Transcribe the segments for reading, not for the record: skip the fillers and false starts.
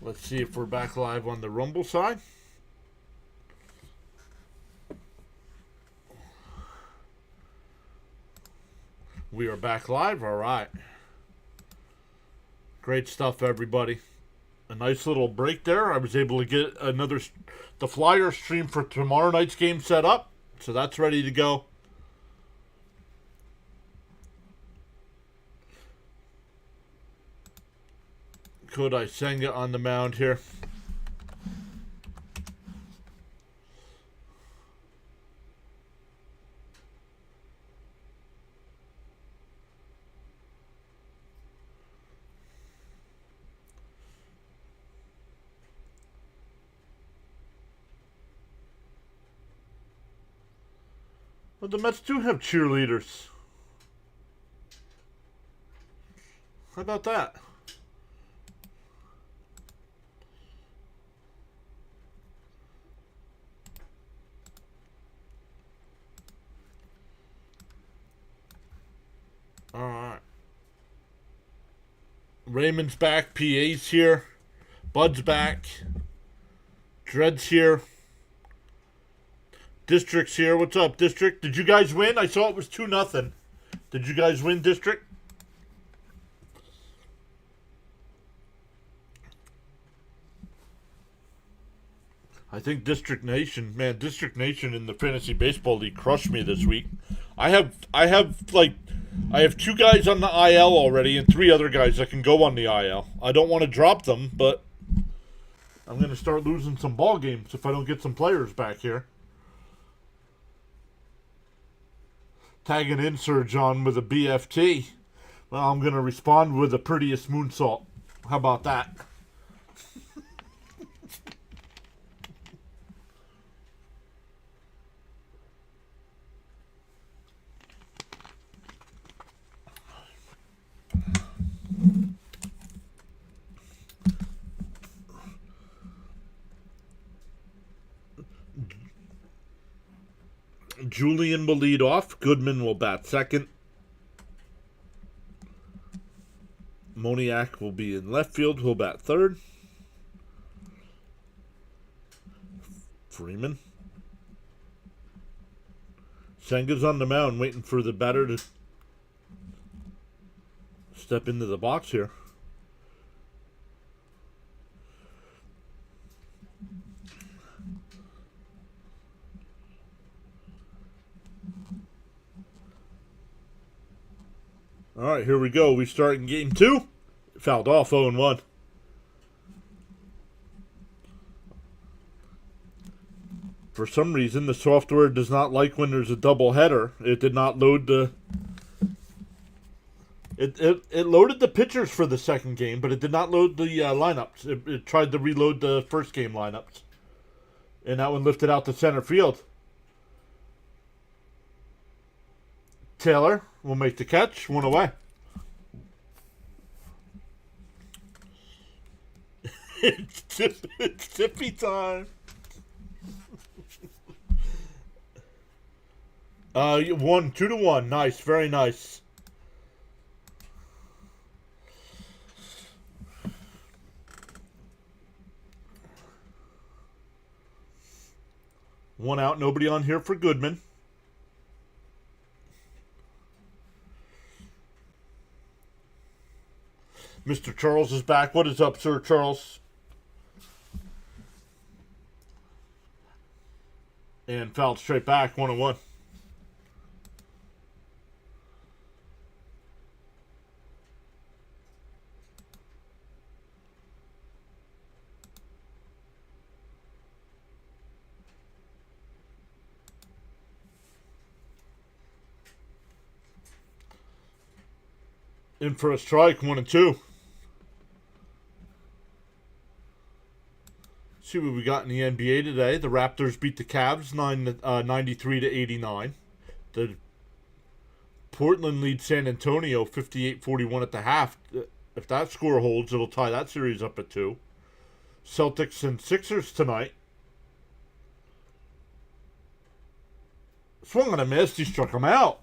Let's see if we're back live on the Rumble side. We are back live. All right. Great stuff, everybody. A nice little break there. I was able to get the flyer stream for tomorrow night's game set up. So that's ready to go. Kodai Senga on the mound here. Well, the Mets do have cheerleaders. How about that? All right. Raymond's back. PA's here. Bud's back. Dread's here. District's here. What's up, District? Did you guys win? I saw it was 2-0. Did you guys win, District? I think District Nation in the Fantasy Baseball League crushed me this week. I have 2 guys on the IL already and 3 other guys that can go on the IL. I don't want to drop them, but I'm going to start losing some ball games if I don't get some players back here. Tagging in Sir John with a BFT. Well, I'm going to respond with the prettiest moonsault. How about that? Julian will lead off. Goodman will bat second. Moniak will be in left field. He'll bat third. Freeman. Senga's on the mound waiting for the batter to step into the box here. All right, here we go. We start in game 2. Fouled off 0-1. For some reason, the software does not like when there's a double header. It did not load the... It loaded the pitchers for the second game, but it did not load the lineups. It tried to reload the first game lineups. And that one lifted out to center field. Taylor will make the catch. 1 away. It's tippy time. 2-1. Nice. Very nice. One out. Nobody on here for Goodman. Mr. Charles is back. What is up, Sir Charles? And fouled straight back, 1-1. In for a strike, 1-2. See what we got in the NBA today. The Raptors beat the Cavs 93-89. The Portland leads San Antonio 58-41 at the half. If that score holds, it'll tie that series up at 2. Celtics and Sixers tonight. Swung on a miss. He struck him out.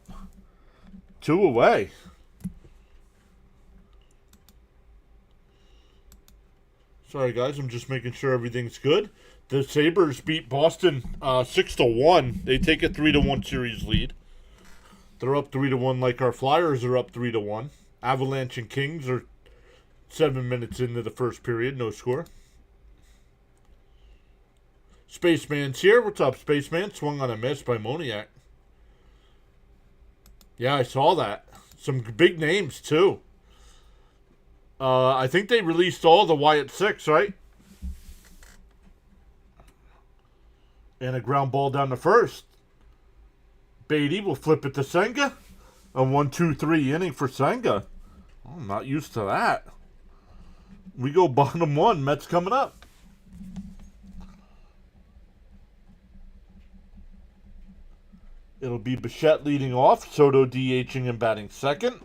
2 away. Sorry, guys. I'm just making sure everything's good. The Sabres beat Boston 6-1. They take a 3-1 series lead. They're up 3-1 like our Flyers are up 3-1. Avalanche and Kings are 7 minutes into the first period. No score. Spaceman's here. What's up, Spaceman? Swung on a miss by Moniak. Yeah, I saw that. Some big names, too. I think they released all the Wyatt Six, right? And a ground ball down the first. Beatty will flip it to Senga. A 1-2-3 inning for Senga. Oh, I'm not used to that. We go bottom one. Mets coming up. It'll be Bichette leading off. Soto DHing and batting second.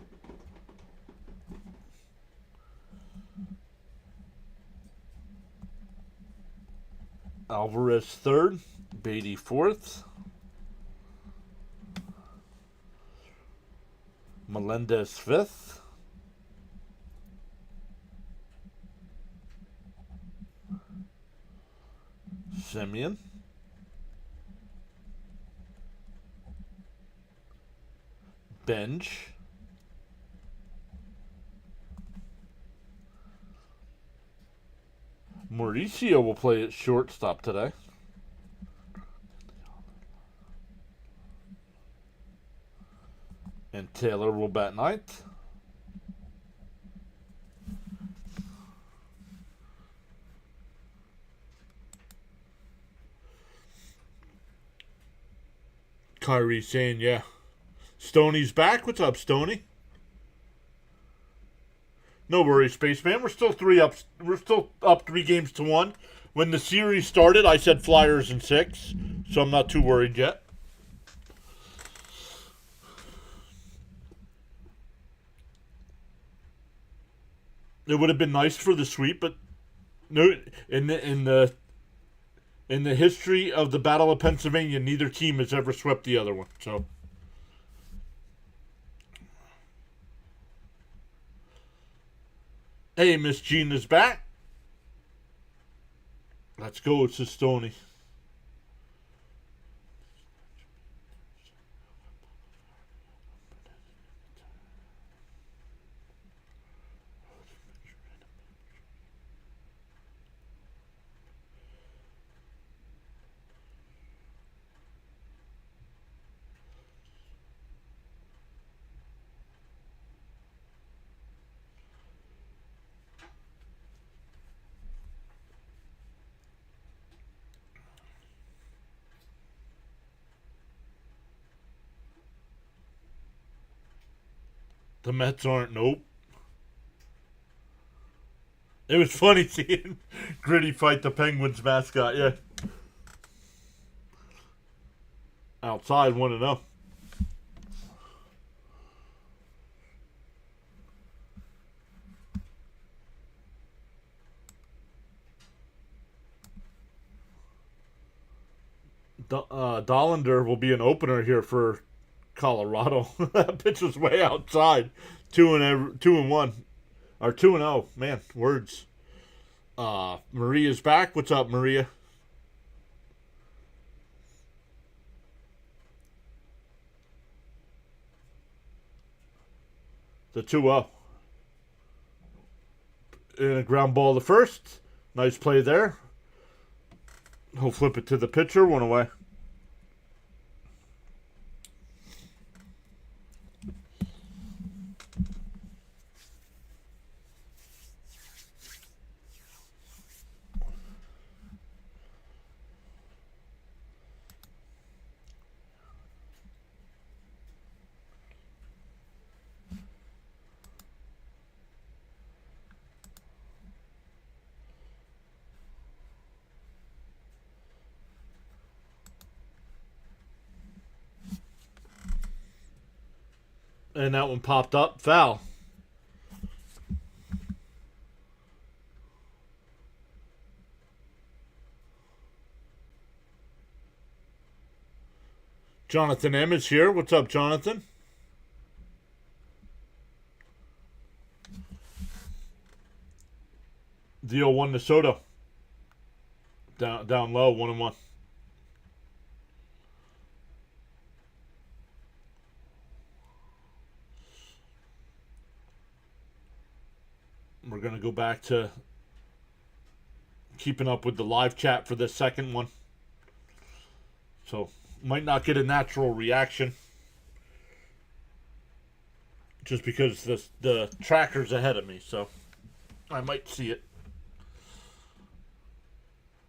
Alvarez third. Beatty fourth. Melendez fifth. Semyon. Bench. Mauricio will play at shortstop today. And Taylor will bat ninth. Kyrie saying, yeah. Stoney's back. What's up, Stoney? No worries, Spaceman. We're still up 3 games to 1. When the series started, I said Flyers in 6, so I'm not too worried yet. It would have been nice for the sweep, but no. In the history of the Battle of Pennsylvania, neither team has ever swept the other one. So. Hey, Miss Gina's back. Let's go, it's a Stoney. The Mets aren't. Nope. It was funny seeing Gritty fight the Penguins mascot. Yeah. Outside 1-0. Dollander will be an opener here for Colorado. That pitch was way outside. 2-1. Or 2-0. Man, words. Maria's back. What's up, Maria? The 2-0. And a ground ball to first. Nice play there. He'll flip it to the pitcher. 1 away. And that one popped up. Foul. Jonathan M. is here. What's up, Jonathan? The 0-1 to Soto. Down low, 1-1. We're going to go back to keeping up with the live chat for this second one. So, might not get a natural reaction. Just because the tracker's ahead of me, so I might see it.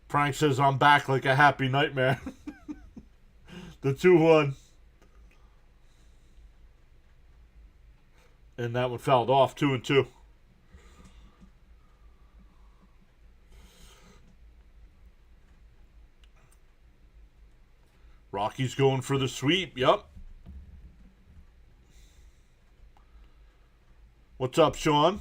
Frank says I'm back like a happy nightmare. The 2-1. And that one fouled off, 2-2. Rockies going for the sweep, yep. What's up, Sean?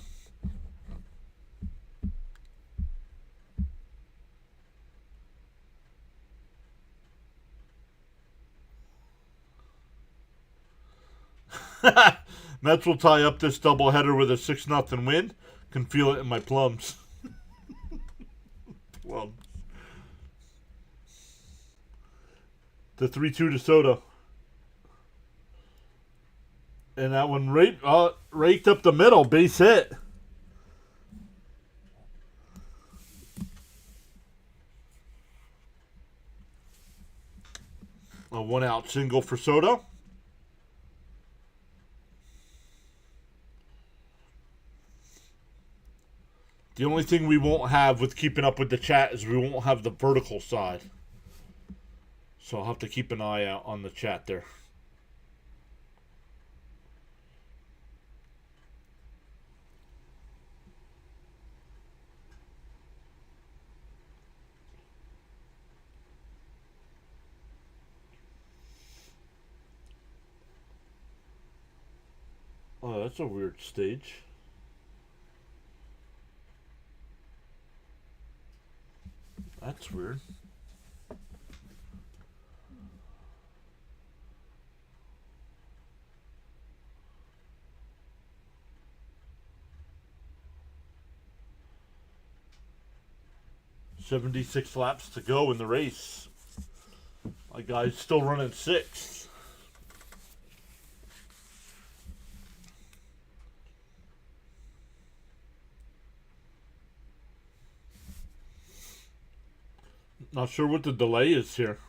Mets will tie up this doubleheader with a 6-0 win. Can feel it in my plums. Plums. The 3-2 to Soto. And that one raked up the middle. Base hit. A 1-out single for Soto. The only thing we won't have with keeping up with the chat is we won't have the vertical side. So I'll have to keep an eye out on the chat there. Oh, that's a weird stage. That's weird. "76 laps to go in the race. My guy's still running 6th. Not sure what the delay is here.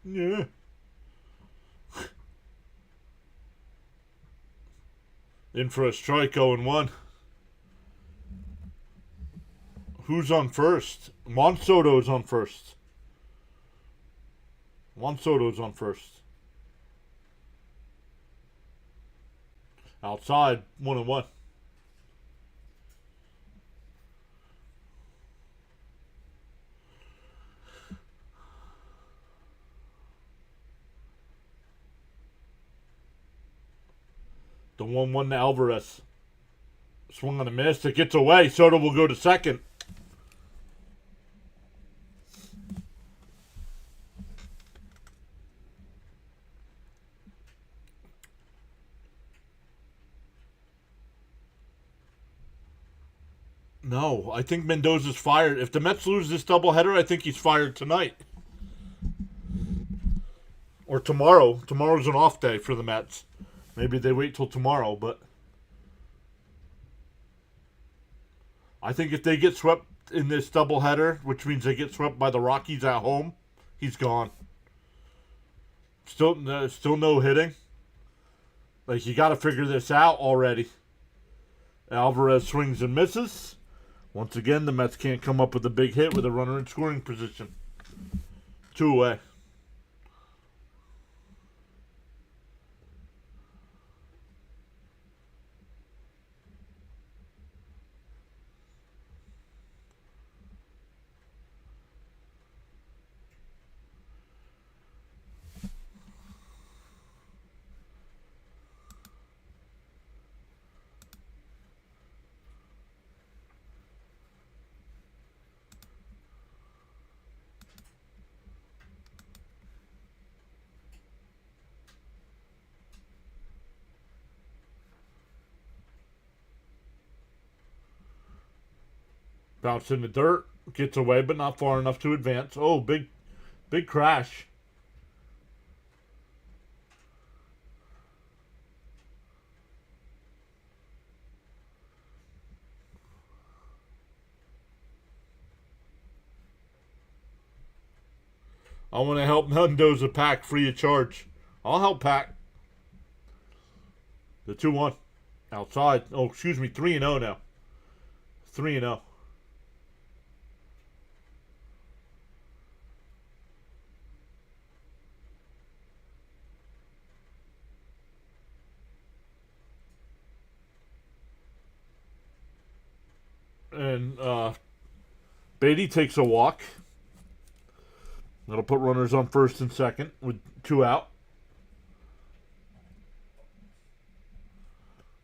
Yeah. In for a strike, 0-1. Who's on first? Juan Soto's on first. Juan Soto's on first. Outside, 1-1. The 1-1 to Alvarez. Swung on a miss. It gets away. Soto will go to second. No, I think Mendoza's fired. If the Mets lose this doubleheader, I think he's fired tonight. Or tomorrow. Tomorrow's an off day for the Mets. Maybe they wait till tomorrow, but I think if they get swept in this doubleheader, which means they get swept by the Rockies at home, he's gone. Still no hitting. Like, you got to figure this out already. Alvarez swings and misses. Once again, the Mets can't come up with a big hit with a runner in scoring position. 2 away. Bounce in the dirt. Gets away, but not far enough to advance. Oh, big crash. I want to help Mendoza pack free of charge. I'll help pack. The 2-1. Outside. Oh, excuse me. 3-0 now. 3-0. And Beatty takes a walk. That'll put runners on first and second with 2 out.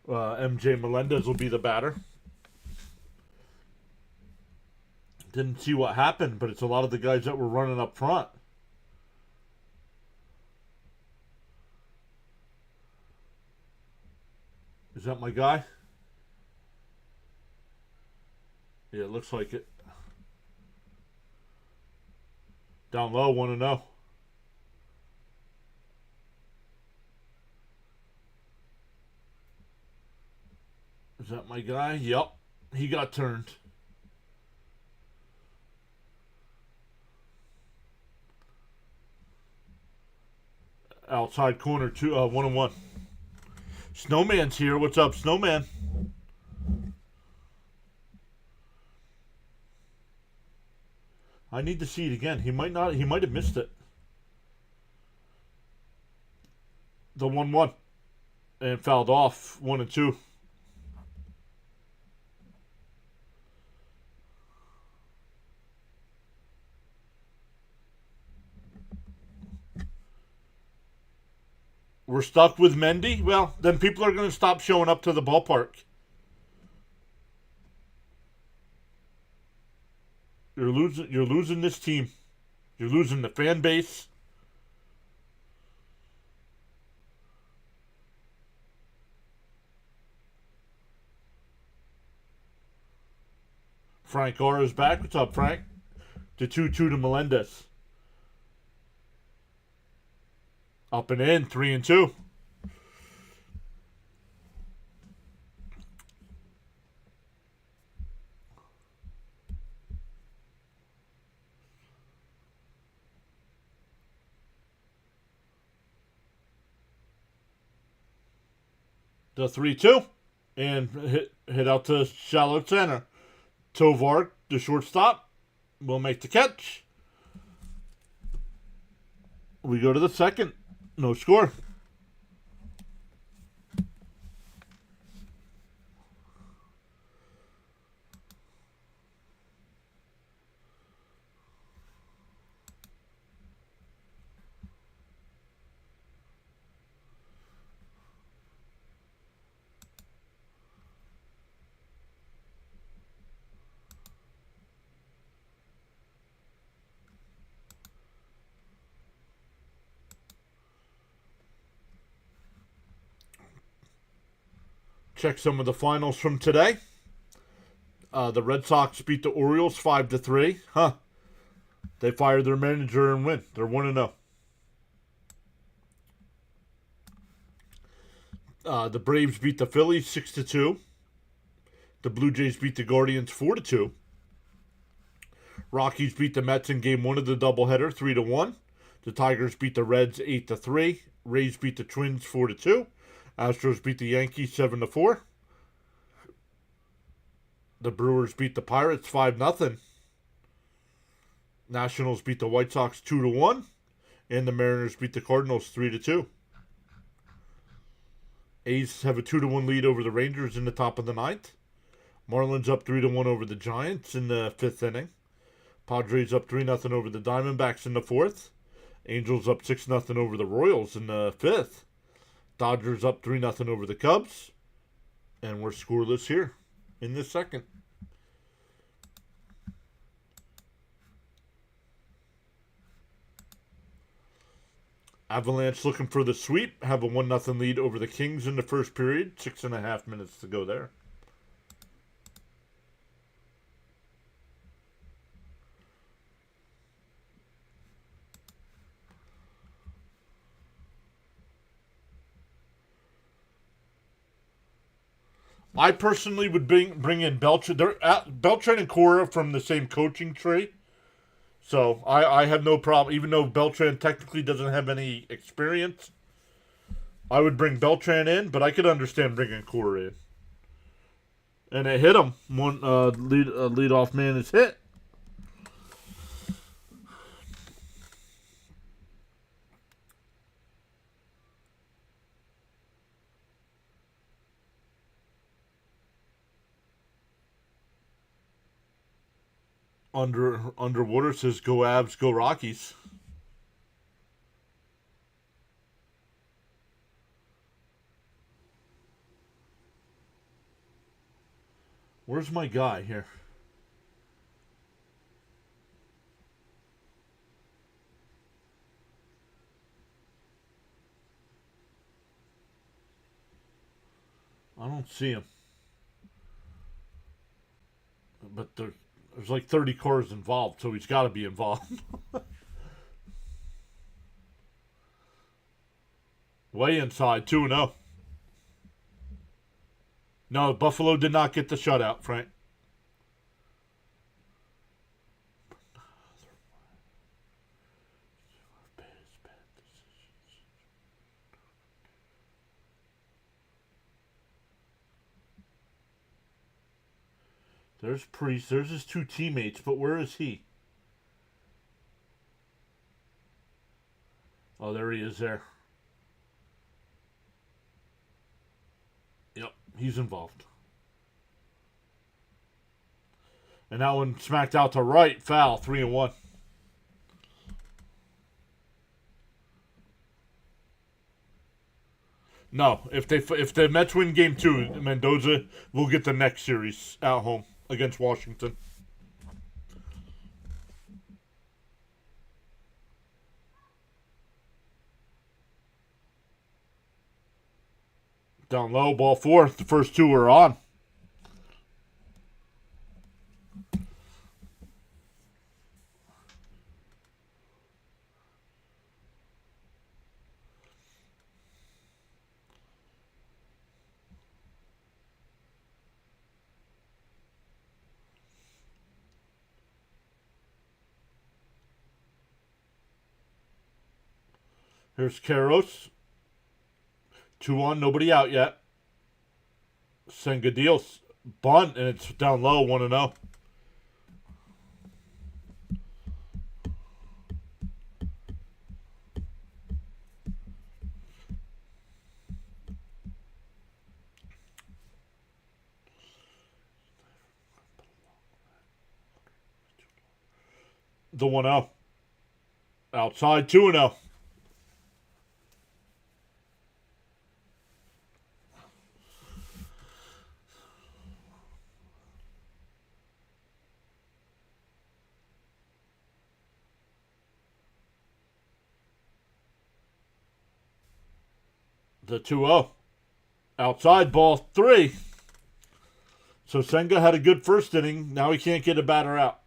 MJ Melendez will be the batter. Didn't see what happened, but it's a lot of the guys that were running up front. Is that my guy? Yeah, it looks like it. Down low, 1-0. Is that my guy? Yep. He got turned. Outside corner, 1-1. Snowman's here. What's up, Snowman? I need to see it again. He might not. He might have missed it. The 1-1 and fouled off 1-2. We're stuck with Mendy? Well, then people are going to stop showing up to the ballpark. You're losing this team. You're losing the fan base. Frank R is back. What's up, Frank? The 2-2 to Melendez. Up and in, 3-2. The 3-2. And hit out to shallow center. Tovar, the shortstop, will make the catch. We go to the second. No score. Check some of the finals from today. The Red Sox beat the Orioles 5-3. They fired their manager and win. They're 1-0. The Braves beat the Phillies 6-2. The Blue Jays beat the Guardians 4-2. Rockies beat the Mets in Game 1 of the doubleheader 3-1. The Tigers beat the Reds 8-3. Rays beat the Twins 4-2. Astros beat the Yankees 7-4. The Brewers beat the Pirates 5-0. Nationals beat the White Sox 2-1. And the Mariners beat the Cardinals 3-2. A's have a 2-1 lead over the Rangers in the top of the ninth. Marlins up 3-1 over the Giants in the fifth inning. Padres up 3-0 over the Diamondbacks in the fourth. Angels up 6-0 over the Royals in the fifth. Dodgers up 3-0 over the Cubs. And we're scoreless here in the second. Avalanche looking for the sweep. Have a 1-0 lead over the Kings in the first period. 6.5 minutes to go there. I personally would bring in Beltran. Beltran and Cora from the same coaching tree. So I have no problem, even though Beltran technically doesn't have any experience. I would bring Beltran in, but I could understand bringing Cora in. And it hit him. One lead off man is hit. Underwater says go Abs, go Rockies. Where's my guy here? I don't see him. But there's like 30 cars involved, so he's got to be involved. Way inside, 2-0. No, Buffalo did not get the shutout, Frank. There's Priest. There's his two teammates, but where is he? Oh, there he is there. Yep, he's involved. And that one smacked out to right. Foul, 3-1. No, if the Mets win Game 2, Mendoza will get the next series at home against Washington. Down low, ball 4. The first two are on. Here's Karros. 2-1, nobody out yet. Sengadil's bunt, and it's down low, 1-0. The 1-0. Outside, 2-0. The 2-0. Outside, ball 3. So Senga had a good first inning. Now he can't get a batter out.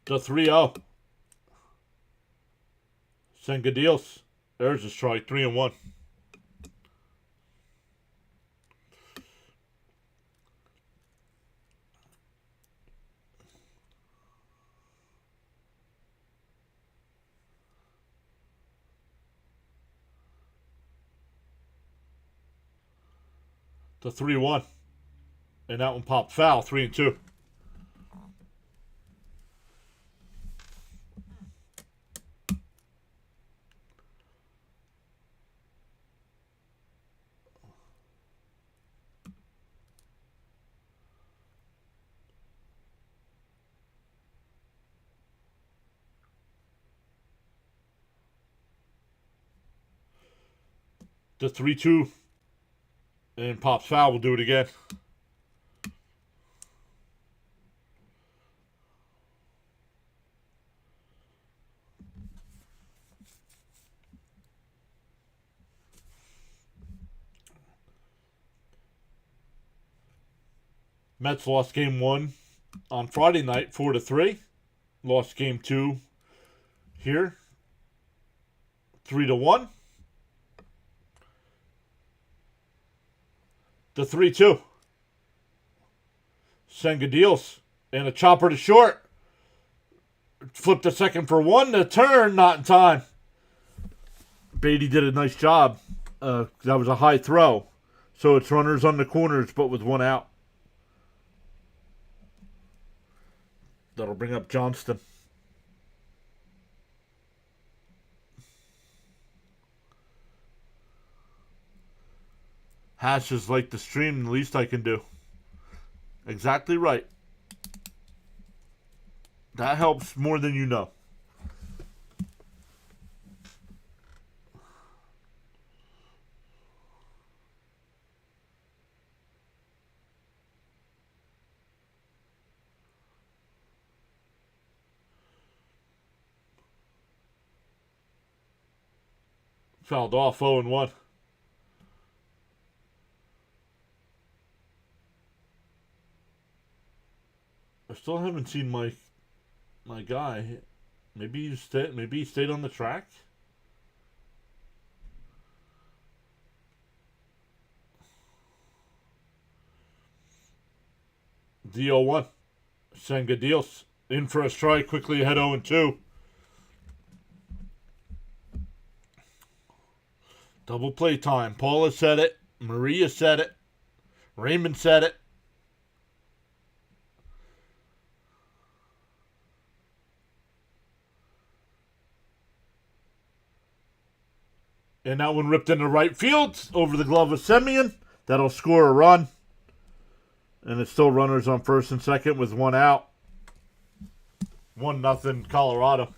The 3-0. Senga deals. There's a strike. 3-1. The 3-1. And that one popped foul. 3-2. The 3-2. And pops foul. We'll do it again. Mets lost game 1 on Friday night, 4-3. Lost game 2 here, 3-1. The 3-2. Senga deals. And a chopper to short. Flipped the second for 1. The turn, not in time. Beatty did a nice job. That was a high throw. So it's runners on the corners, but with 1 out. That'll bring up Johnston. Hash is like the stream, the least I can do. Exactly right. That helps more than you know. Fouled off 0-1. I still haven't seen my guy. Maybe he stayed on the track. The 0-1. Senga deals. In for a strike, quickly ahead 0-2. Double play time. Paula said it. Maria said it. Raymond said it. And that one ripped into right field over the glove of Semyon. That'll score a run. And it's still runners on first and second with 1 out. 1-0 Colorado.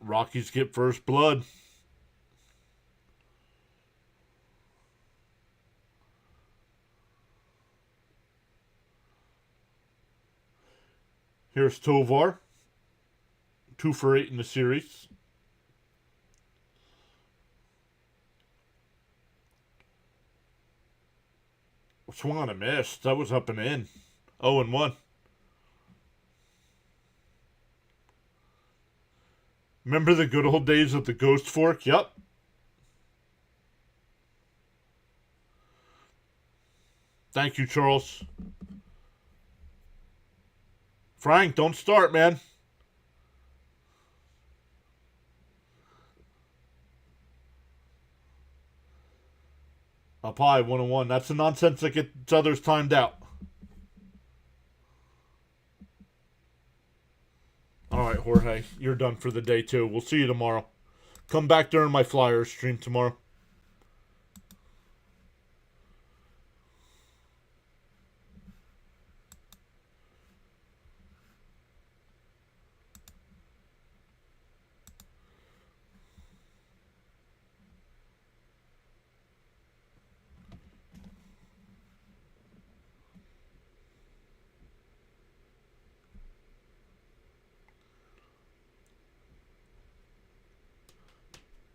Rockies get first blood. Here's Tovar. 2 for 8 in the series. Swung on a miss. That was up and in. 0-1. Remember the good old days of the Ghost Fork? Yep. Thank you, Charles. Frank, don't start, man. Up high, 1-1. That's the nonsense that gets others timed out. All right, Jorge, you're done for the day, too. We'll see you tomorrow. Come back during my Flyers stream tomorrow.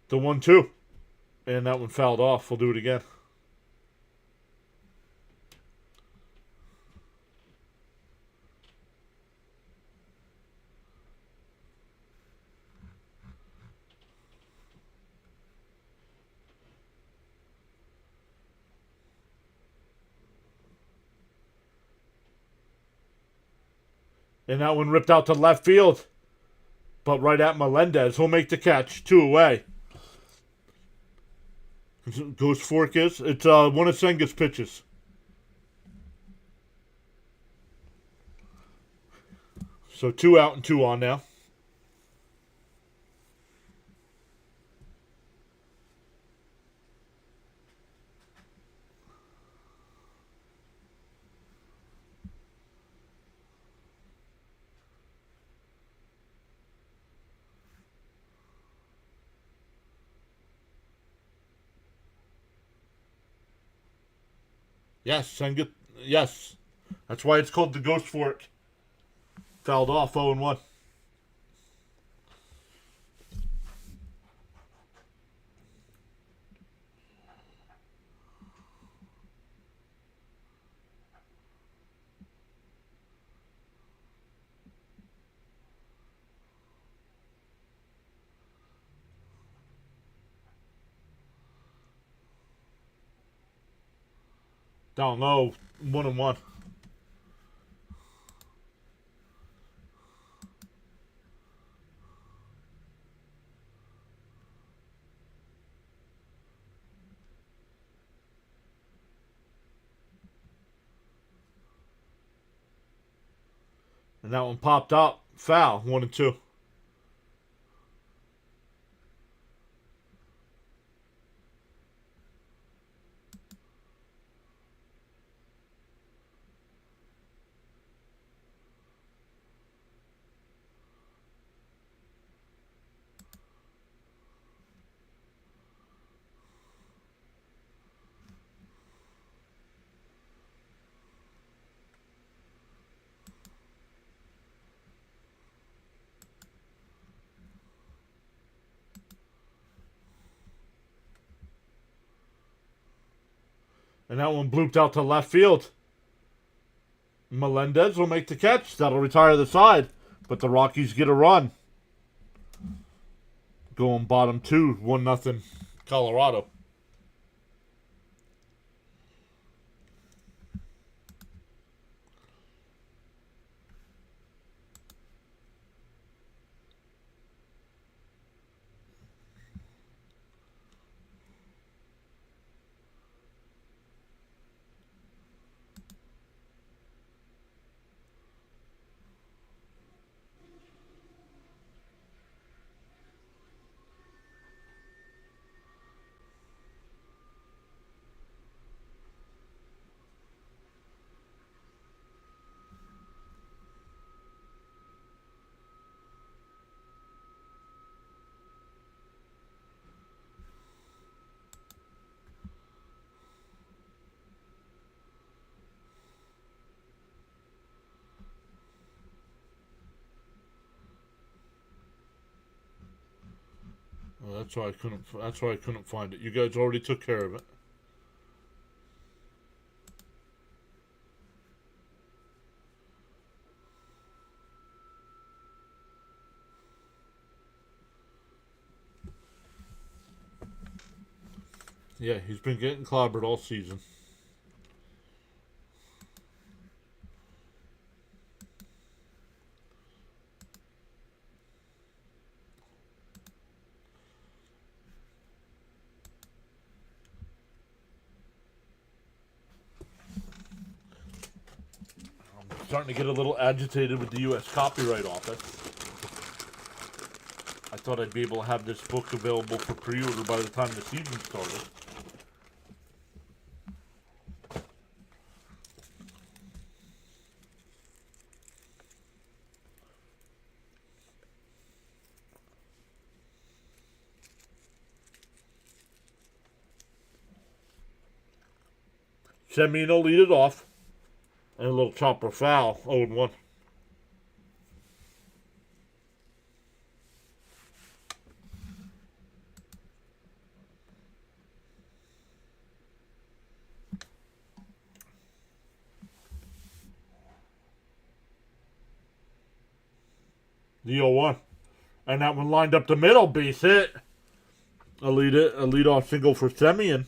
The 1-2. And that one fouled off. We'll do it again. And that one ripped out to left field. But right at Melendez. He'll make the catch. 2 away. Ghost Fork is? It's one of Senga's pitches. So 2 out and 2 on now. Yes, yes. That's why it's called the Ghost Fork. Fouled off 0-1. Down low, 1-1. And that one popped up. Foul, 1-2. And that one blooped out to left field. Melendez will make the catch. That'll retire the side. But the Rockies get a run. Going bottom 2, 1-0 Colorado. Well, that's why I couldn't. That's why I couldn't find it. You guys already took care of it. Yeah, he's been getting clobbered all season. I'm starting to get a little agitated with the U.S. Copyright Office. I thought I'd be able to have this book available for pre-order by the time the season started. Semino lead it off. And a little chopper foul, 0-1. The 0-1. And that one lined up the middle, base hit. A lead-off single for Semien.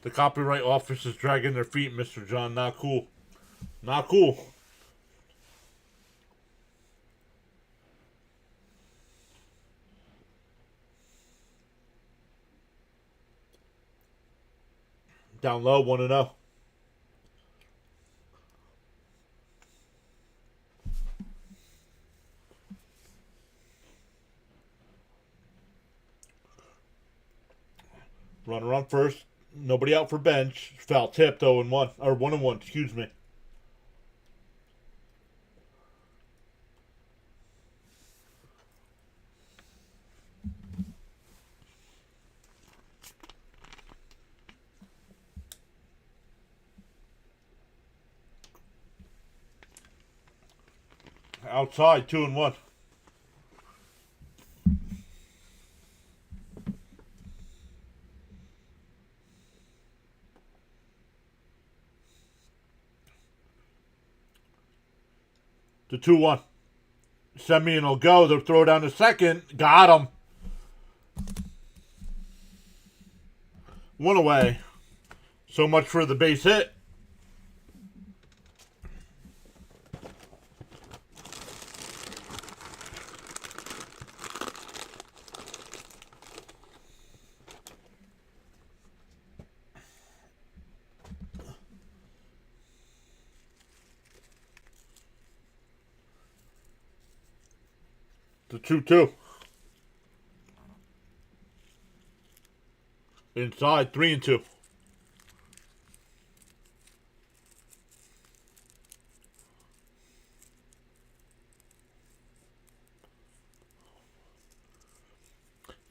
The copyright office is dragging their feet, Mr. John. Not cool. Not cool. Down low, 1-0. Runner on first. Nobody out for bench. Foul tipped 0-1. Or 1-1, excuse me. Outside, 2-1. The 2-1. Semien will go. They'll throw down the second. Got him. One away. So much for the base hit. The 2-2. Inside, 3-2.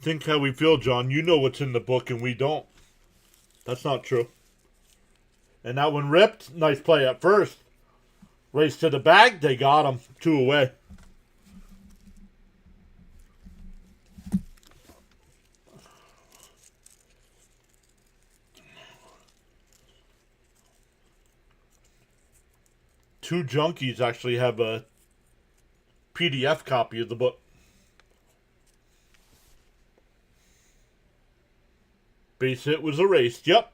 Think how we feel, John. You know what's in the book and we don't. That's not true. And that one ripped. Nice play at first. Race to the bag. They got him. 2 away. Two junkies actually have a PDF copy of the book. Base hit was erased. Yep.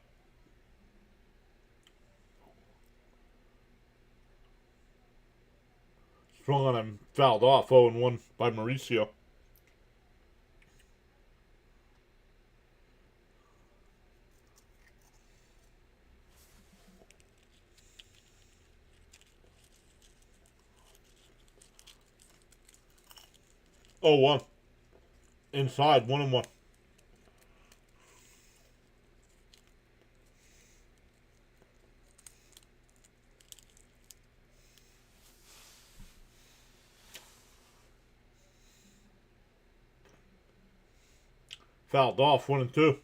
Swung on him, fouled off. 0-1 by Mauricio. Oh, 1. Inside, 1-1. Fouled off, 1-2.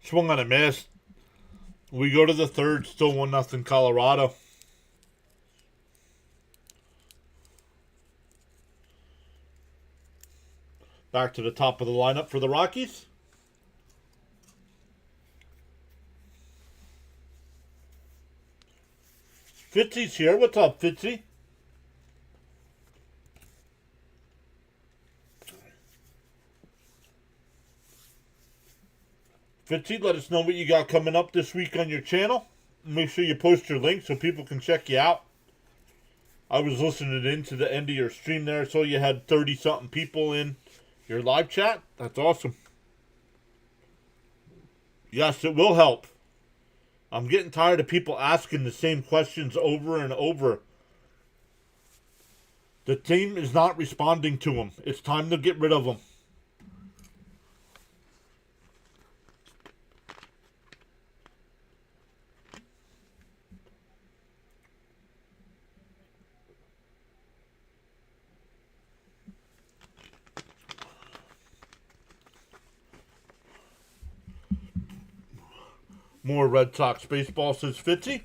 Swung on a miss. We go to the third, still 1-0 Colorado. Back to the top of the lineup for the Rockies. Fitzy's here. What's up, Fitzy? Fitzy, let us know what you got coming up this week on your channel. Make sure you post your link so people can check you out. I was listening in to the end of your stream there. I saw you had 30-something people in your live chat. That's awesome. Yes, it will help. I'm getting tired of people asking the same questions over and over. The team is not responding to them. It's time to get rid of them. More Red Sox baseball, says Fitzy.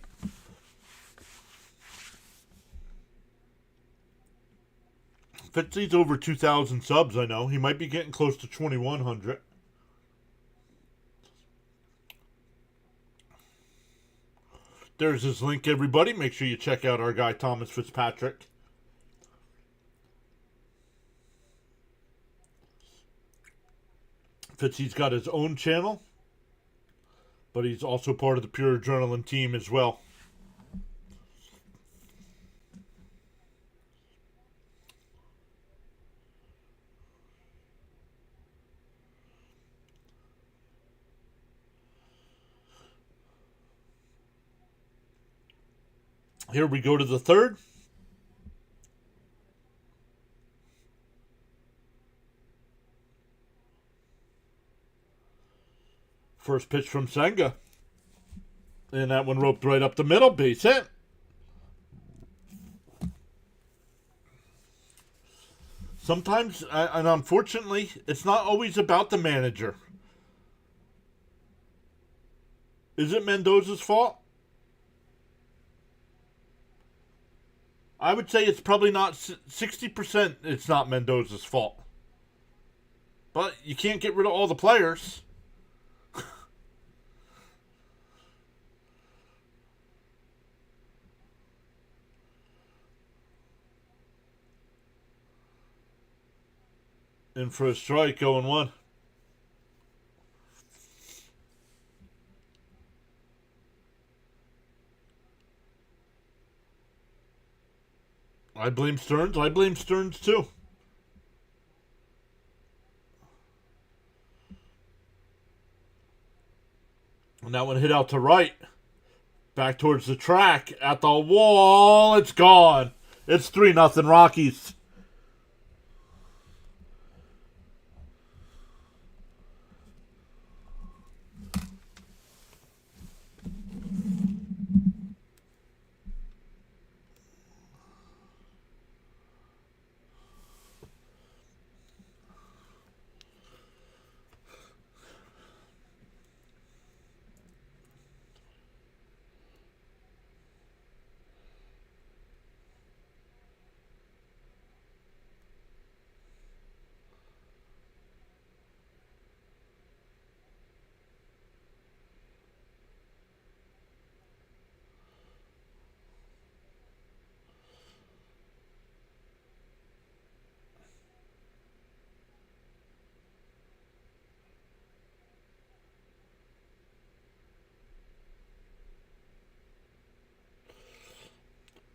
Fitzy's over 2,000 subs, I know. He might be getting close to 2,100. There's his link, everybody. Make sure you check out our guy, Thomas Fitzpatrick. Fitzy's got his own channel, but he's also part of the Pure Adrenaline team as well. Here we go to the third. First pitch from Senga. And that one roped right up the middle. Base hit. Sometimes, and unfortunately, it's not always about the manager. Is it Mendoza's fault? I would say it's probably not 60%. It's not Mendoza's fault. But you can't get rid of all the players. In for a strike, 0-1. I blame Stearns. I blame Stearns too. And that one hit out to right. Back towards the track. At the wall. It's gone. It's 3-0 Rockies.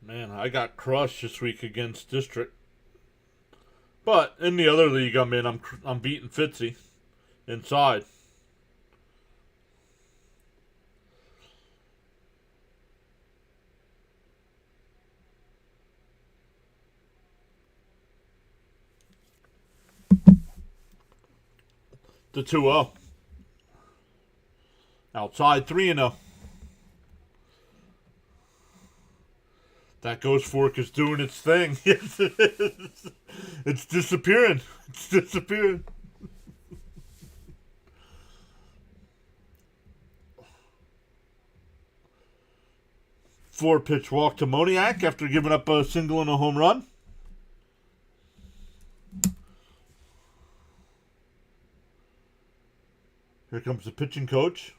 Man, I got crushed this week against District. But in the other league I'm in, I'm beating Fitzy inside. The 2-0. Outside 3-0. That ghost fork is doing its thing. Yes, it is. It's disappearing. It's disappearing. Four-pitch walk to Moniak after giving up a single and a home run. Here comes the pitching coach.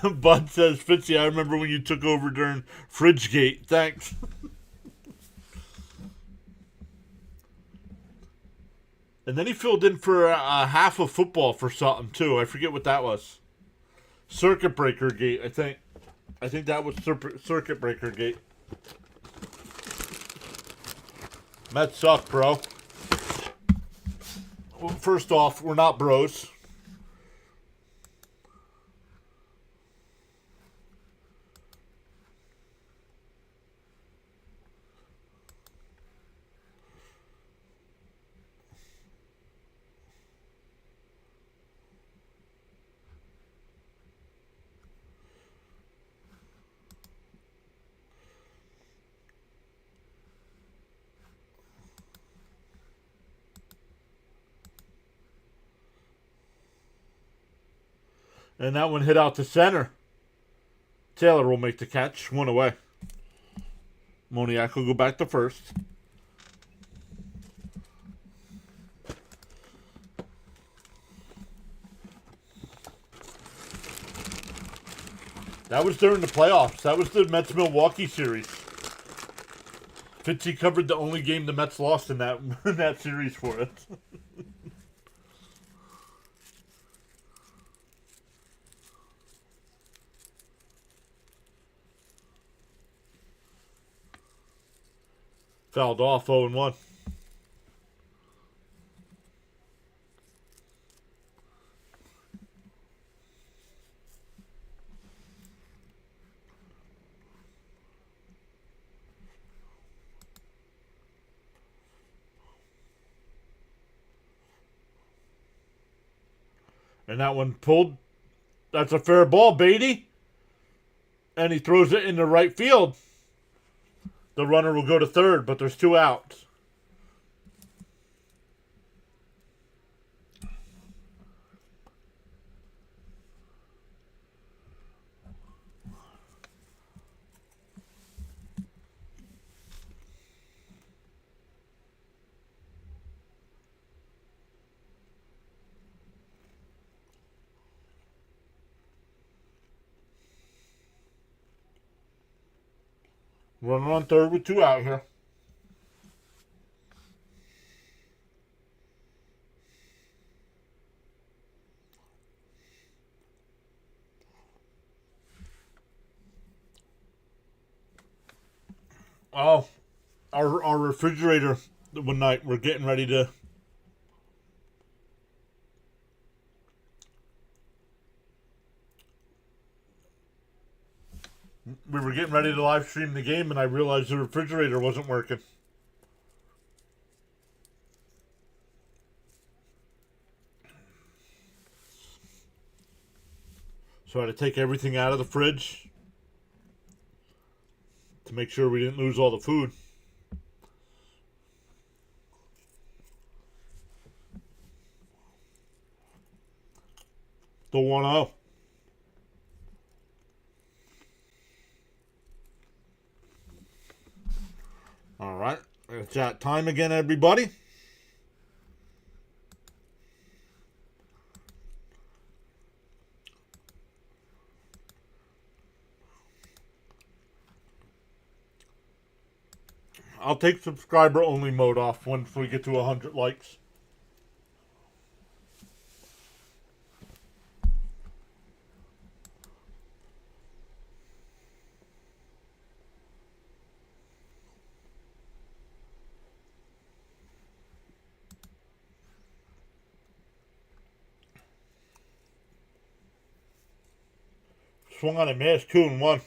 Bud says, Fitzy, I remember when you took over during Fridgegate. Thanks. And then he filled in for half of football for something, too. I forget what that was. Circuit Breaker Gate, I think. I think that was Circuit Breaker Gate. Mets suck, bro. Well, first off, we're not bros. And that one hit out to center. Taylor will make the catch. One away. Moniak will go back to first. That was during the playoffs. That was the Mets-Milwaukee series. Fitzy covered the only game the Mets lost in that in that series for us. Fouled off 0-1. And that one pulled. That's a fair ball, Beatty. And he throws it into right field. The runner will go to third, but there's 2 outs. Runner on third with 2 out here. Oh, our refrigerator one night, we're getting ready to. We were getting ready to live stream the game, and I realized the refrigerator wasn't working. So I had to take everything out of the fridge to make sure we didn't lose all the food. The 1-0. All right. It's that time again, everybody. I'll take subscriber only mode off once we get to 100 likes. Swung on a miss, 2-1.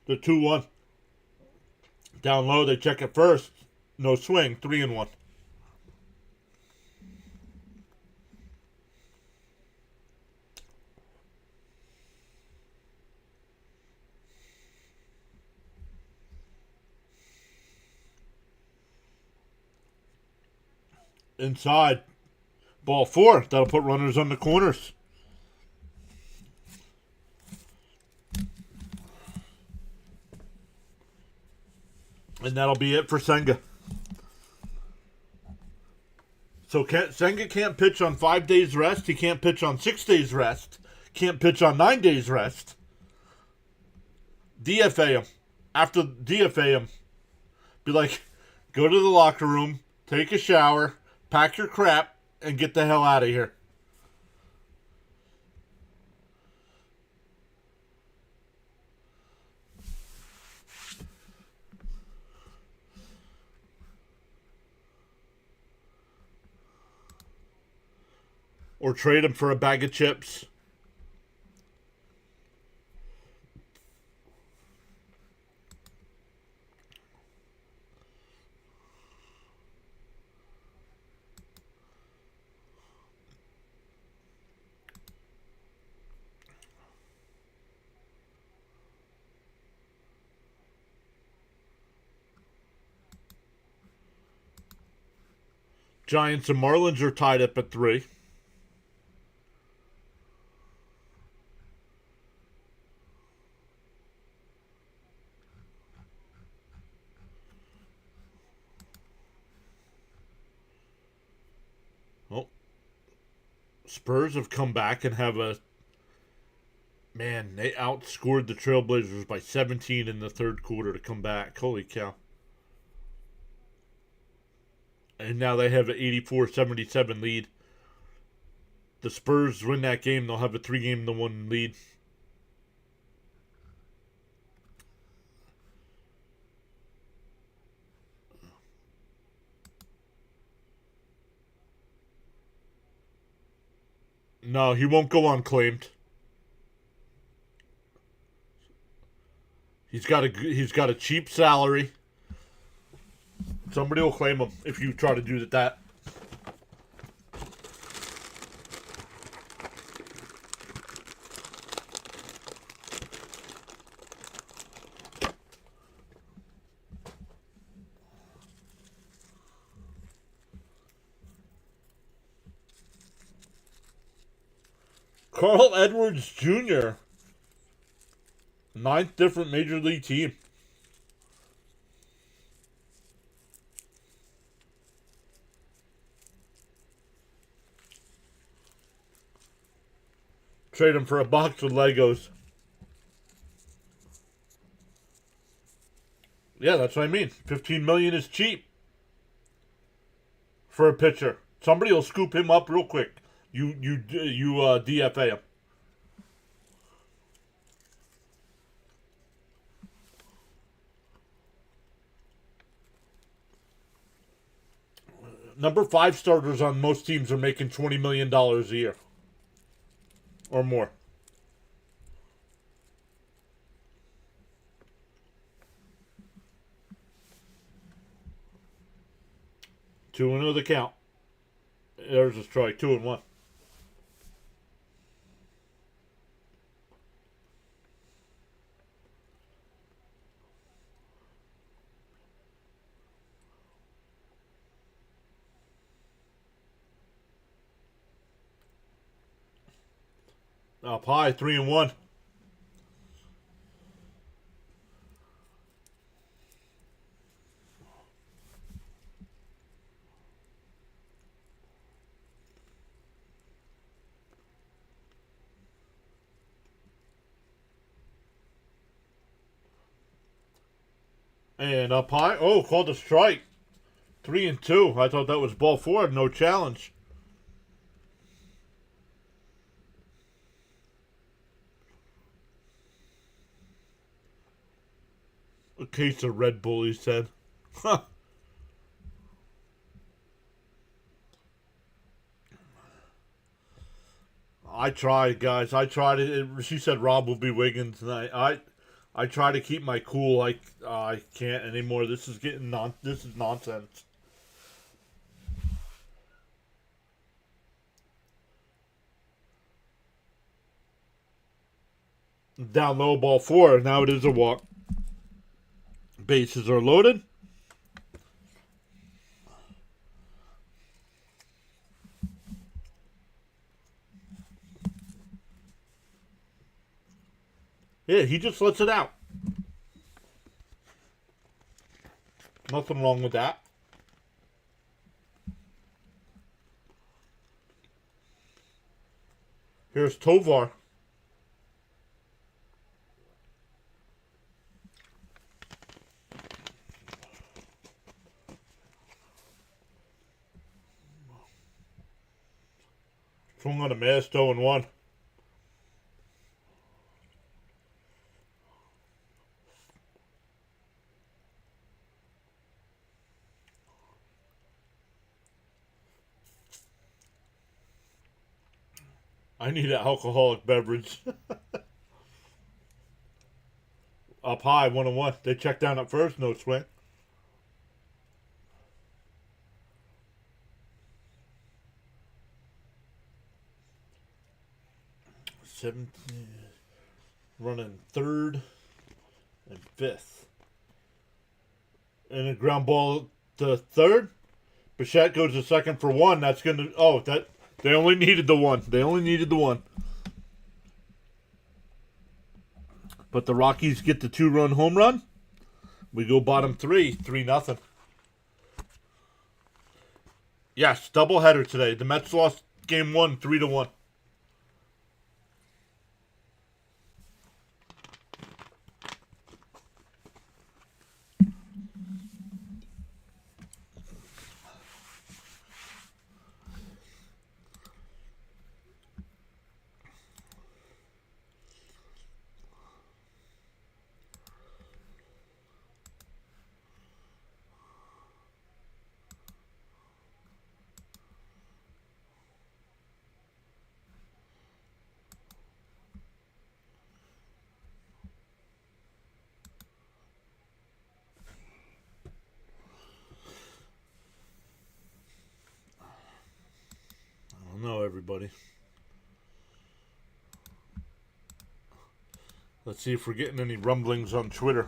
The 2-1. Down low, they check it first. No swing, 3-1. Inside. Ball 4. That'll put runners on the corners. And that'll be it for Senga. So Senga can't pitch on 5 days rest. He can't pitch on 6 days rest. Can't pitch on 9 days rest. DFA him. After DFA him, be like, go to the locker room, take a shower, pack your crap, and get the hell out of here. Or trade him for a bag of chips. Giants and Marlins are tied up at 3. Spurs have come back and have a man. They outscored the Trailblazers by 17 in the third quarter to come back. Holy cow! And now they have an 84-77 lead. The Spurs win that game, they'll have a 3-game-to-1 lead. No, he won't go unclaimed. He's got a cheap salary. Somebody will claim him if you try to do that. Carl Edwards Jr., 9th different major league team. Trade him for a box of Legos. Yeah, that's what I mean. $15 million is cheap for a pitcher. Somebody will scoop him up real quick. You DFA him. Number 5 starters on most teams are making $20 million a year or more. Two and 0 the count. There's a strike. 2-1. Up high, 3-1. And up high. Oh, called a strike. 3-2. I thought that was ball 4. No challenge. A case of Red Bull, he said. Huh. I tried, guys. I tried it. She said Rob will be wigging tonight. I try to keep my cool. I can't anymore. This is this is nonsense. Down low, ball 4. Now it is a walk. Bases are loaded. Yeah, he just lets it out. Nothing wrong with that. Here's Tovar. Swung on a miss, 0-1. I need an alcoholic beverage. Up high, 1-1. They checked down at first, no swing. Running 3rd and 5th. And a ground ball to 3rd. Bichette goes to 2nd for 1. That's going to... Oh, that... They only needed the 1. They only needed the 1. But the Rockies get the 2-run home run. We go bottom 3. 3-0. Yes, doubleheader today. The Mets lost game 1, 3-1. I don't know, everybody. Let's see if we're getting any rumblings on Twitter.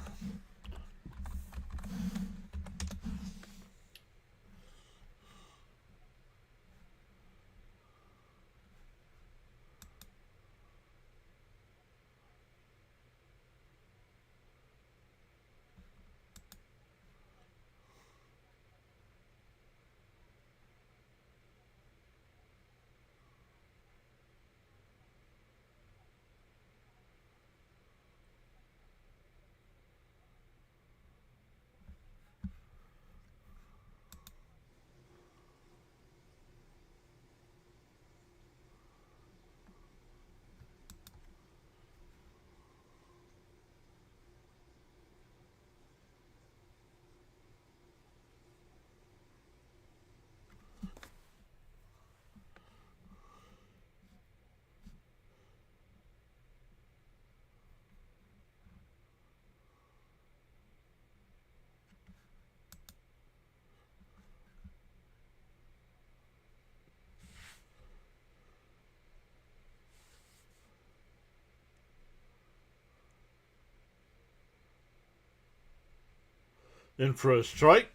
In for a strike.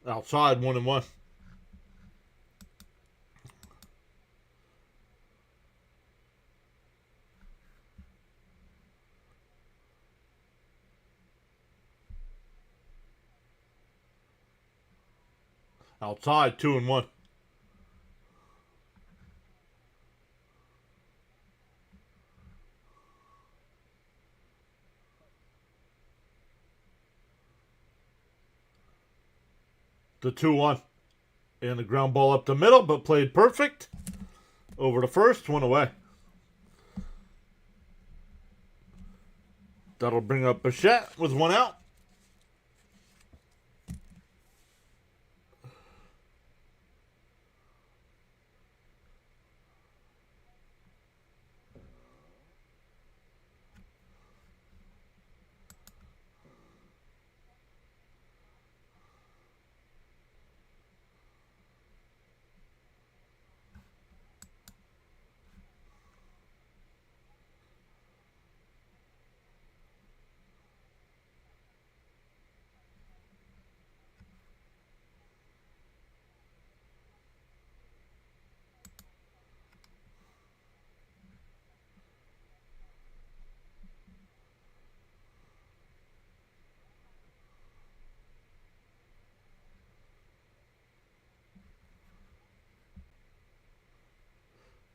Outside, 1-1. Outside, 2-1. The 2-1. And the ground ball up the middle, but played perfect. Over the first, 1 away. That'll bring up Bichette with 1 out.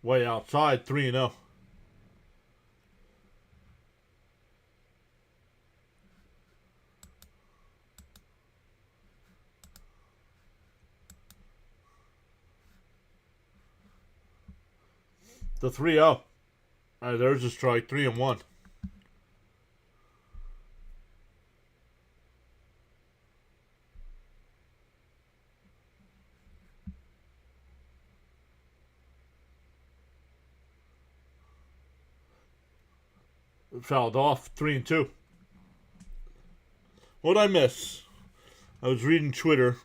Way outside, 3-0. The 3-0. There's a strike, 3-1. Fouled off, 3-2. What'd I miss? I was reading Twitter.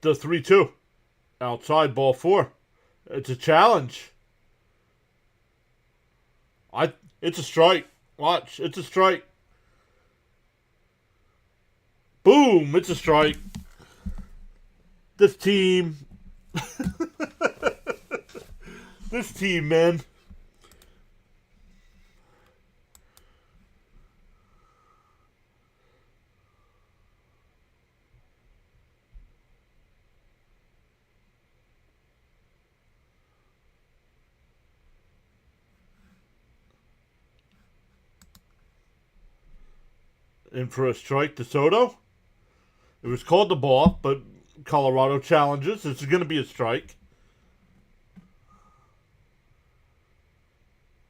The 3-2. Outside, ball 4. It's a challenge. It's a strike. Watch. It's a strike. Boom. It's a strike. This team. This team, man. In for a strike to Soto. It was called the ball, but Colorado challenges. This is going to be a strike.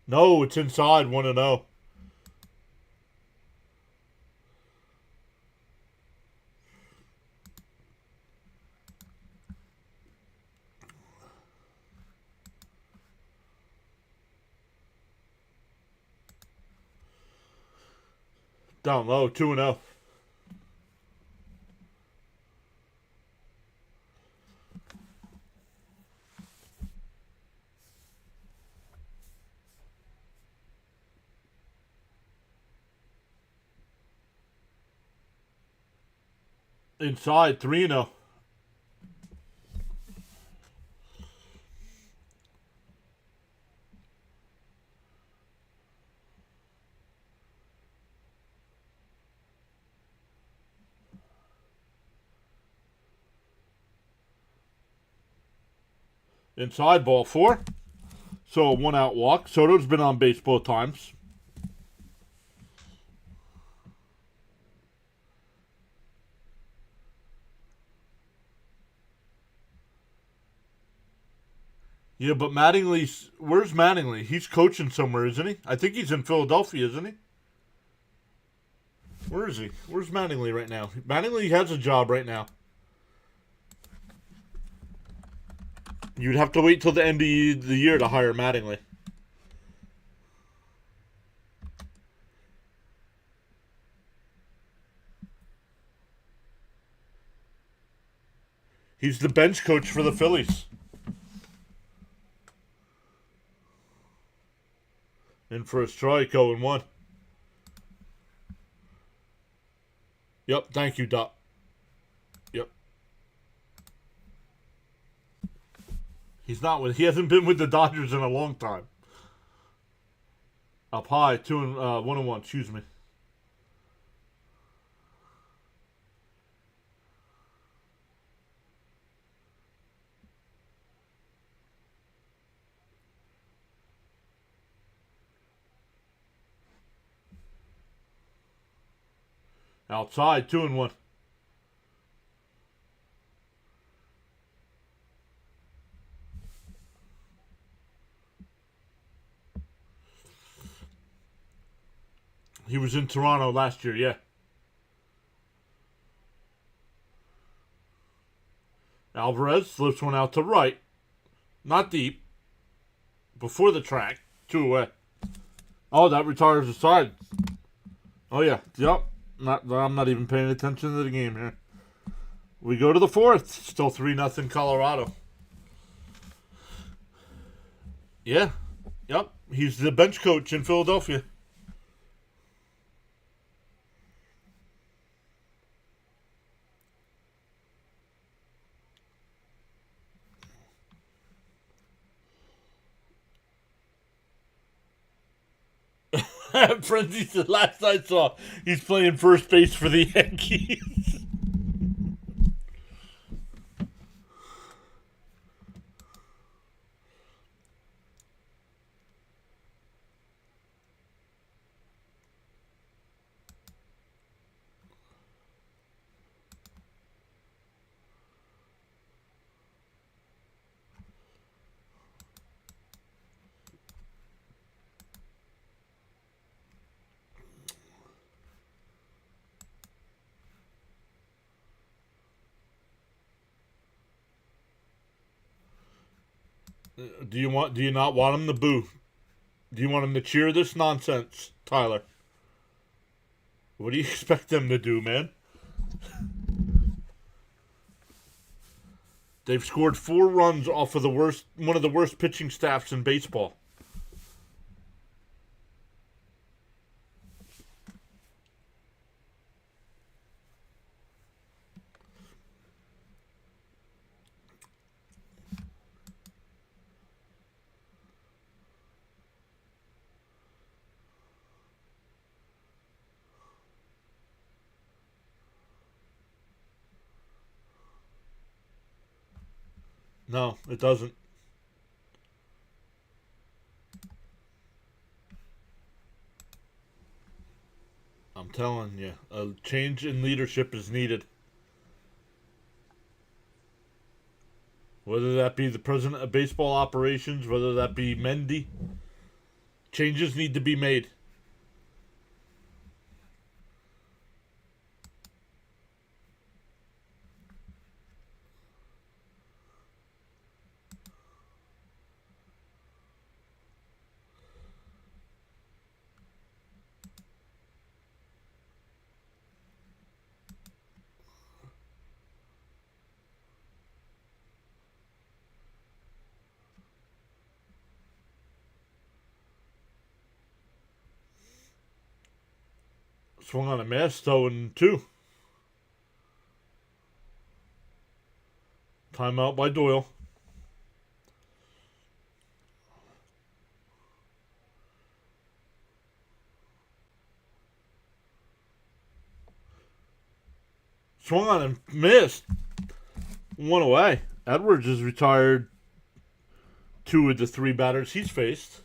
No, it's inside 1-0. Down low, 2-0. Inside 3-0. Inside ball 4. So a 1-out walk. Soto's been on base both times. Yeah, but Mattingly's... Where's Mattingly? He's coaching somewhere, isn't he? I think he's in Philadelphia, isn't he? Where is he? Where's Mattingly right now? Mattingly has a job right now. You'd have to wait till the end of the year to hire Mattingly. He's the bench coach for the Phillies. In for a strike, 0-1. Yep, thank you, Doc. Yep. He hasn't been with the Dodgers in a long time. Up high, 1-1, excuse me. Outside, 2-1. He was in Toronto last year, yeah. Alvarez flips one out to right. Not deep. Before the track. 2 away. Oh, that retires the side. Oh, yeah. Yep. I'm not even paying attention to the game here. We go to the 4th. Still 3-0 Colorado. Yeah. Yep. He's the bench coach in Philadelphia. Frenzy said last I saw, he's playing first base for the Yankees. Do you not want him to boo? Do you want him to cheer this nonsense, Tyler? What do you expect them to do, man? They've scored 4 runs off of one of the worst pitching staffs in baseball. No, it doesn't. I'm telling you, a change in leadership is needed. Whether that be the president of baseball operations, whether that be Mendy, changes need to be made. Swung on a miss, though, in 2. Timeout by Doyle. Swung on and missed. 1 away. Edwards is retired 2 of the 3 batters he's faced.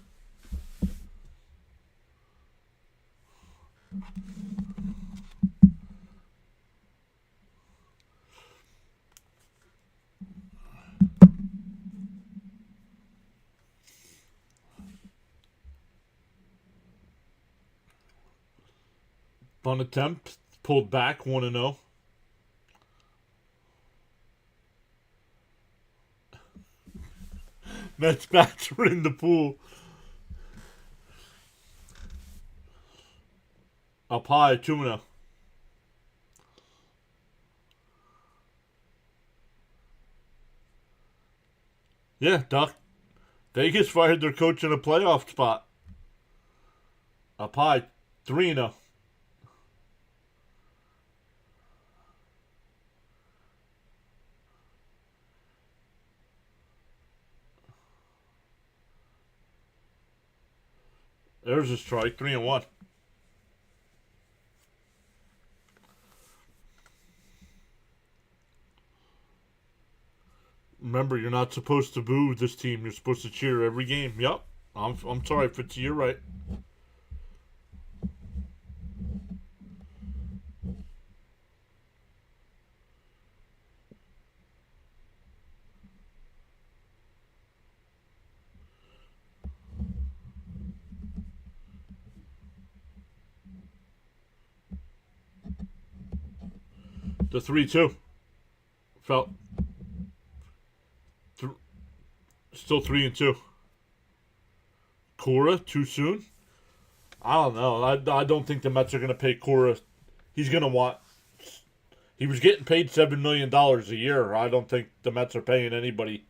Bunt attempt, pulled back 1-0. Mets bats were in the pool. Up high, 2-0. Yeah, Doc. Vegas fired their coach in a playoff spot. Up high, 3-0. There's a strike, 3-1. Remember, you're not supposed to boo this team. You're supposed to cheer every game. Yep. I'm sorry, Fitzy, you're right. The 3-2. Felt. Still 3-2. Cora, too soon? I don't know. I don't think the Mets are going to pay Cora. He's going to want. He was getting paid $7 million a year. I don't think the Mets are paying anybody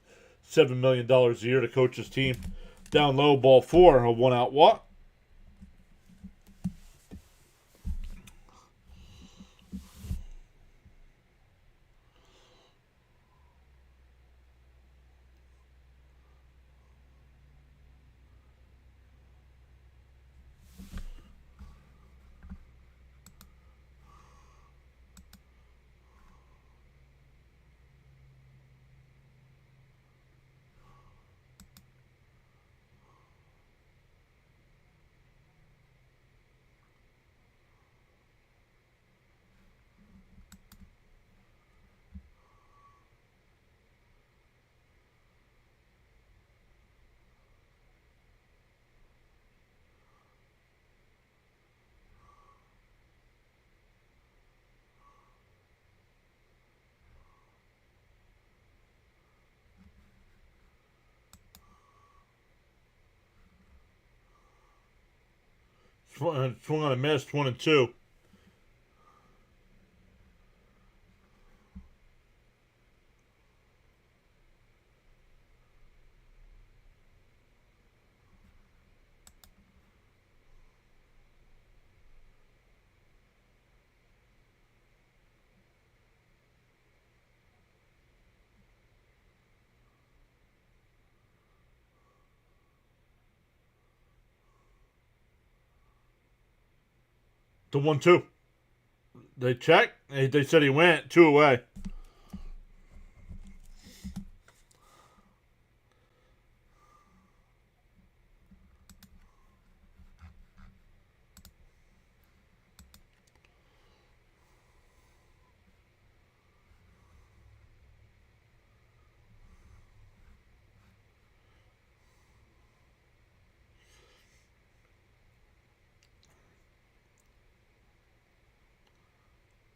$7 million a year to coach his team. Down low, ball 4, a 1-out walk. Swung on a miss, 1-2. The 1-2. They checked. They said he went 2 away.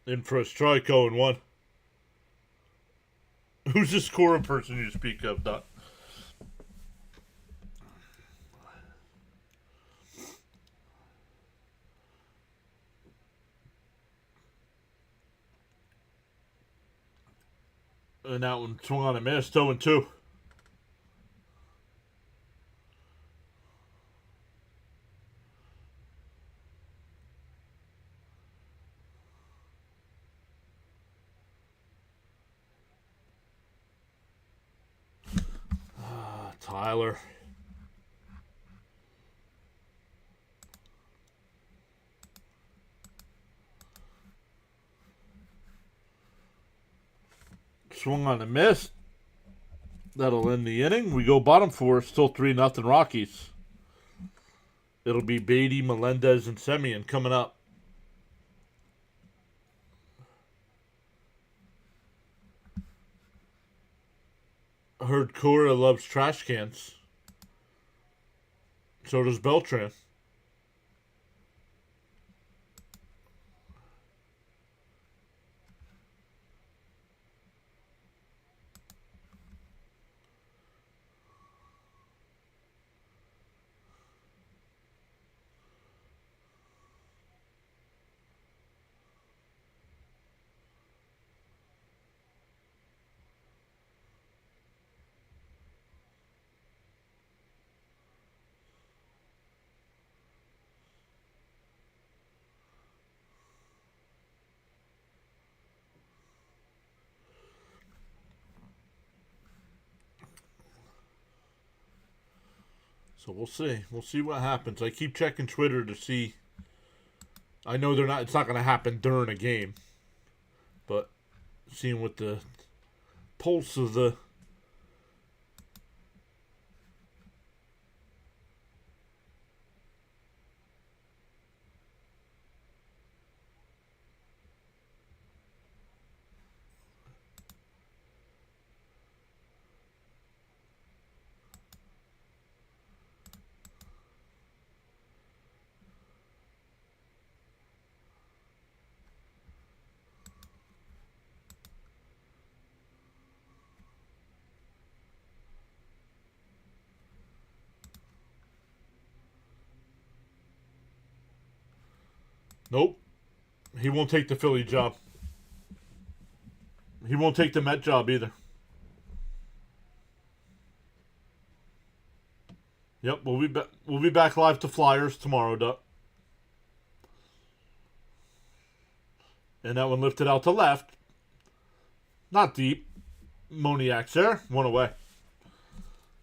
In for a strike, 0-1. Who's the scorer person you speak of, Doc? And that one swung on a miss, 0-2. Tyler. Swung on a miss. That'll end the inning. We go bottom four. Still 3-0 Rockies. It'll be Beatty, Melendez, and Semien coming up. I heard Cora loves trash cans. So does Beltran. So we'll see. We'll see what happens. I keep checking Twitter to see. I know they're not. It's not going to happen during a game, but seeing what the pulse of the Nope. He won't take the Philly job. He won't take the Met job either. Yep, we'll be back live to Flyers tomorrow, Duck. And that one lifted out to left. Not deep. Moniak's there. One away.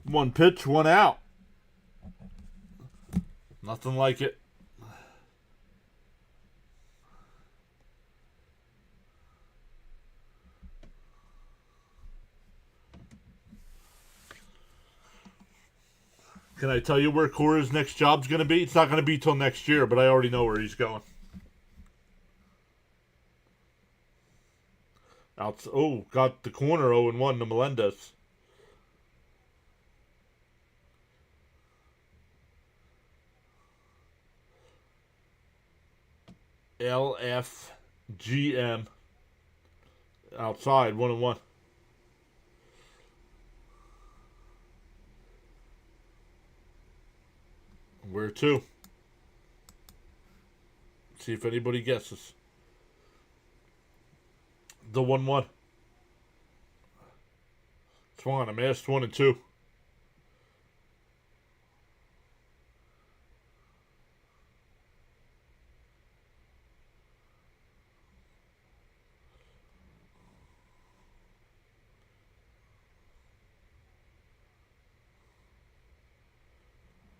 One pitch, one out. Nothing like it. Can I tell you where Cora's next job's going to be? It's not going to be till next year, but I already know where he's going. Got the corner 0-1 to Melendez. LFGM. Outside, 1-1. Where to? See if anybody guesses. The 1-1. Swung on a miss, 1-2.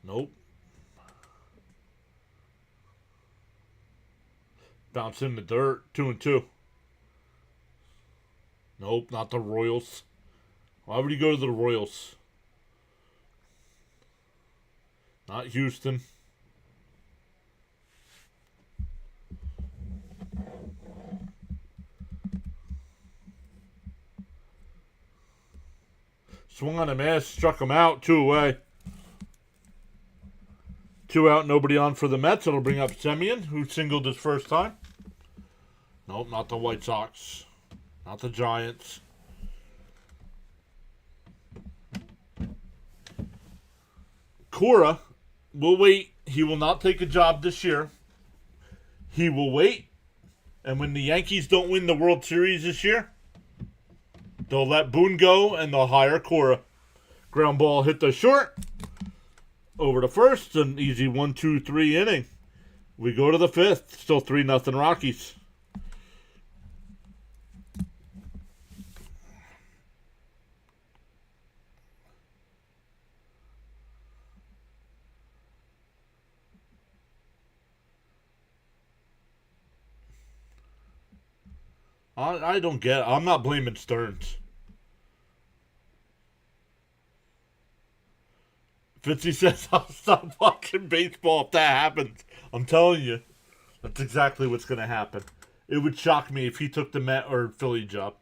Nope. Bounce in the dirt, 2-2. Nope, not the Royals. Why would he go to the Royals? Not Houston. Swung on a miss, struck him out, 2 away. 2 out, nobody on for the Mets. It'll bring up Semien, who singled his first time. Nope, not the White Sox. Not the Giants. Cora will wait. He will not take a job this year. He will wait. And when the Yankees don't win the World Series this year, they'll let Boone go and they'll hire Cora. Ground ball hit the short. Over to first. An easy 1-2-3 inning. We go to the fifth. Still 3-0 Rockies. I don't get it. I'm not blaming Stearns. Fitzy says I'll stop watching baseball if that happens. I'm telling you, that's exactly what's going to happen. It would shock me if he took the Met or Philly job.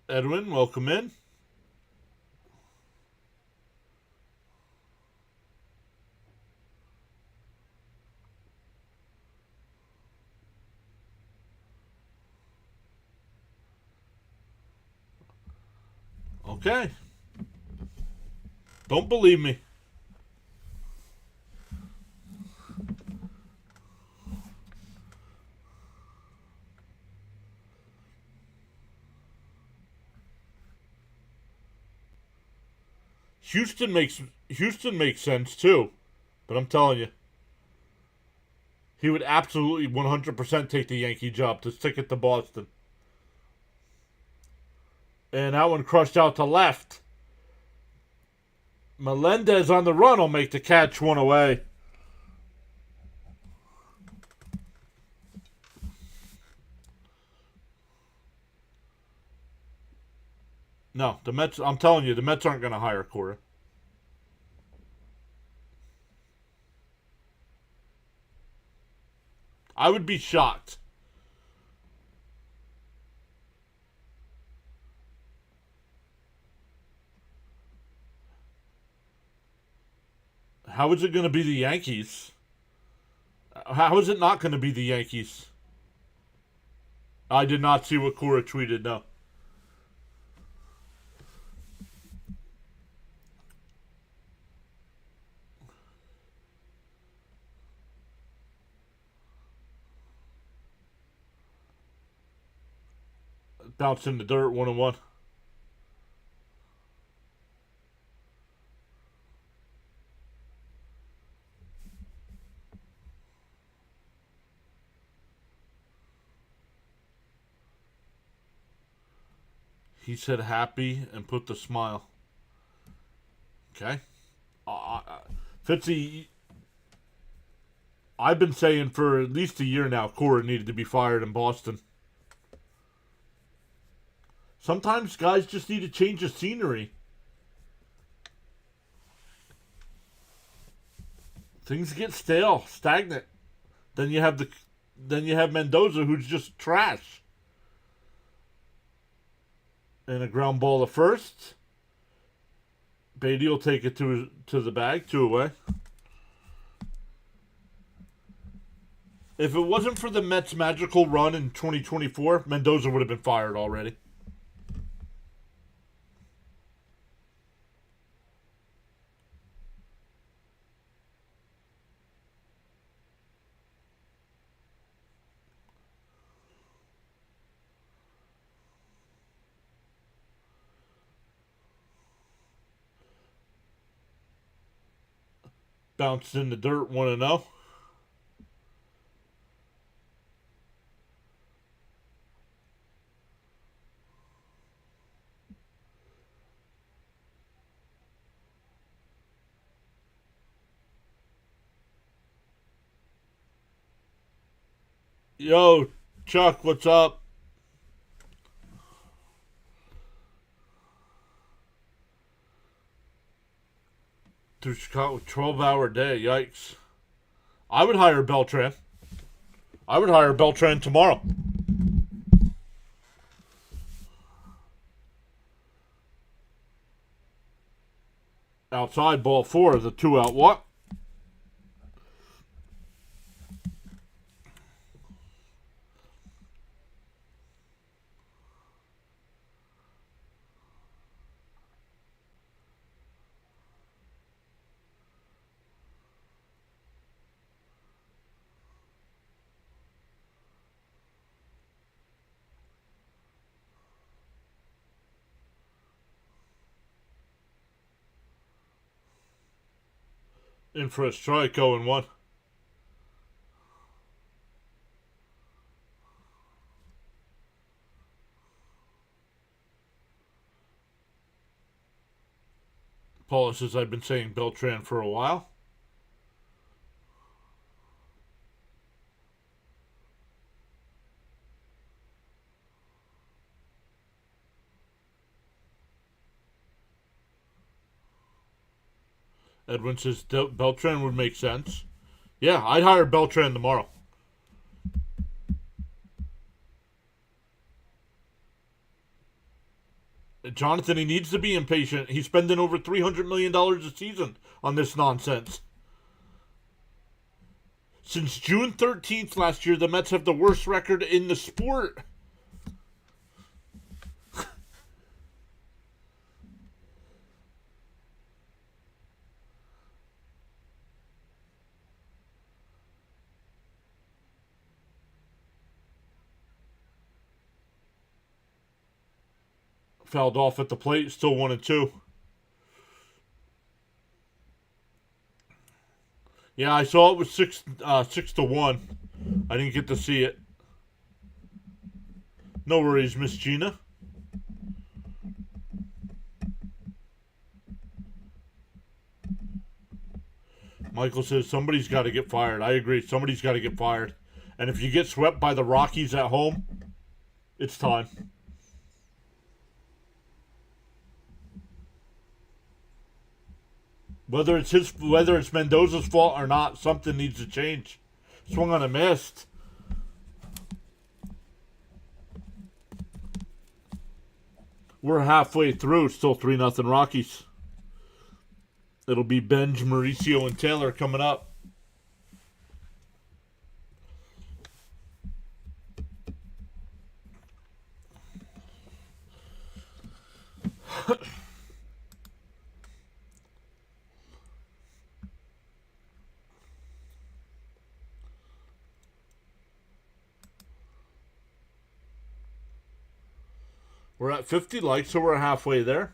Edwin, welcome in. Okay. Don't believe me. Houston makes sense too, but I'm telling you, he would absolutely 100% take the Yankee job to stick it to Boston. And that one crushed out to left. Melendez on the run will make the catch one away. No, the Mets. I'm telling you, the Mets aren't going to hire Cora. I would be shocked. How is it going to be the Yankees? How is it not going to be the Yankees? I did not see what Cora tweeted, no. Bounced in the dirt, 1-1. He said happy and put the smile. Okay. Fitzy, I've been saying for at least a year now, Cora needed to be fired in Boston. Sometimes guys just need to change the scenery. Things get stale, stagnant. Then you have Mendoza, who's just trash. And a ground ball to first. Beatty will take it to the bag, 2 away. If it wasn't for the Mets' magical run in 2024, Mendoza would have been fired already. bounced in the dirt 1-0. Yo, Chuck, what's up? Through Chicago, 12-hour day. Yikes. I would hire Beltran. I would hire Beltran tomorrow. Outside ball 4, the 2-out what? In for a strike, 0-1. Paula says I've been saying Beltran for a while. Edwin says Beltran would make sense. Yeah, I'd hire Beltran tomorrow. Jonathan, he needs to be impatient. He's spending over $300 million a season on this nonsense. Since June 13th last year, the Mets have the worst record in the sport. Fouled off at the plate, still 1-2. Yeah, I saw it was 6-1. I didn't get to see it. No worries, Miss Gina. Michael says somebody's got to get fired. I agree. Somebody's got to get fired. And if you get swept by the Rockies at home, it's time. Whether it's Mendoza's fault or not, something needs to change. Swung on a missed. We're halfway through. Still 3-0 Rockies. It'll be Benj, Mauricio, and Taylor coming up. We're at 50 likes, so we're halfway there.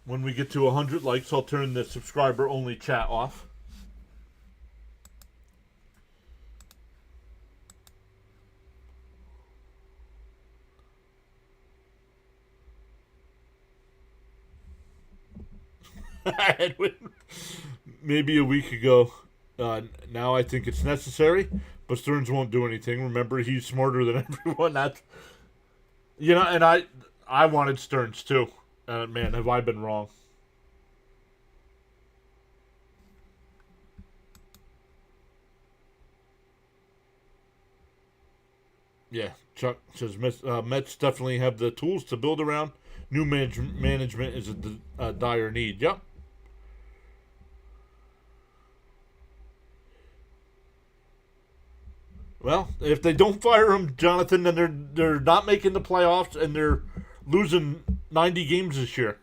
When we get to 100 likes, I'll turn the subscriber-only chat off. Maybe a week ago. Now I think it's necessary, but Stearns won't do anything. Remember, he's smarter than everyone. That's, and I wanted Stearns too. Man, have I been wrong? Yeah, Chuck says Mets definitely have the tools to build around. New management is a dire need. Yep. Well, if they don't fire him, Jonathan, then they're not making the playoffs and they're losing 90 games this year.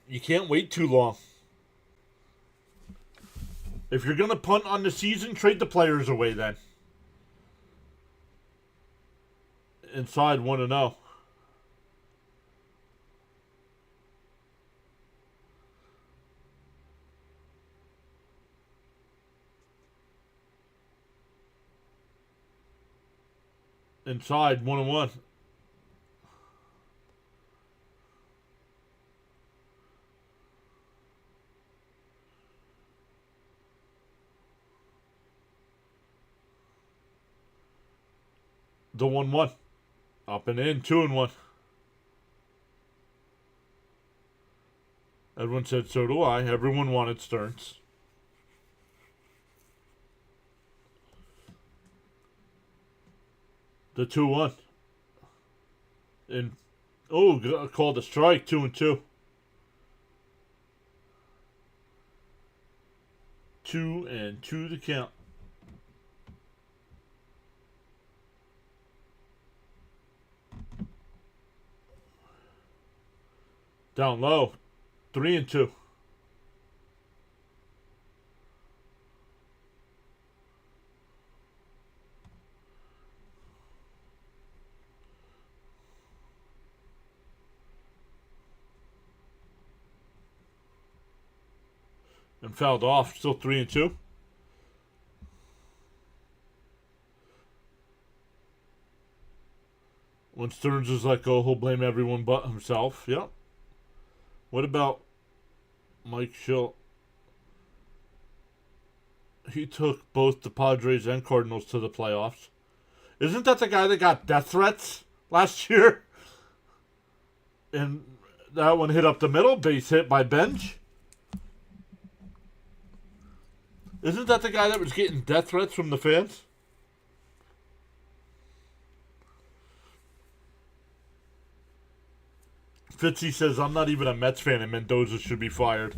You can't wait too long. If you're going to punt on the season, trade the players away then. Inside 1-0. Inside 1-1. The 1-1. Up and in, 2-1. Everyone said so do I. Everyone wanted Stearns. The 2-1. And called a strike, 2-2. 2-2 to count. Down low, 3-2. And fouled off, still 3-2. When Stearns is let go, he'll blame everyone but himself. Yep. What about Mike Schill? He took both the Padres and Cardinals to the playoffs. Isn't that the guy that got death threats last year? And that one hit up the middle, base hit by Bench. Isn't that the guy that was getting death threats from the fans? Fitzy says, I'm not even a Mets fan and Mendoza should be fired.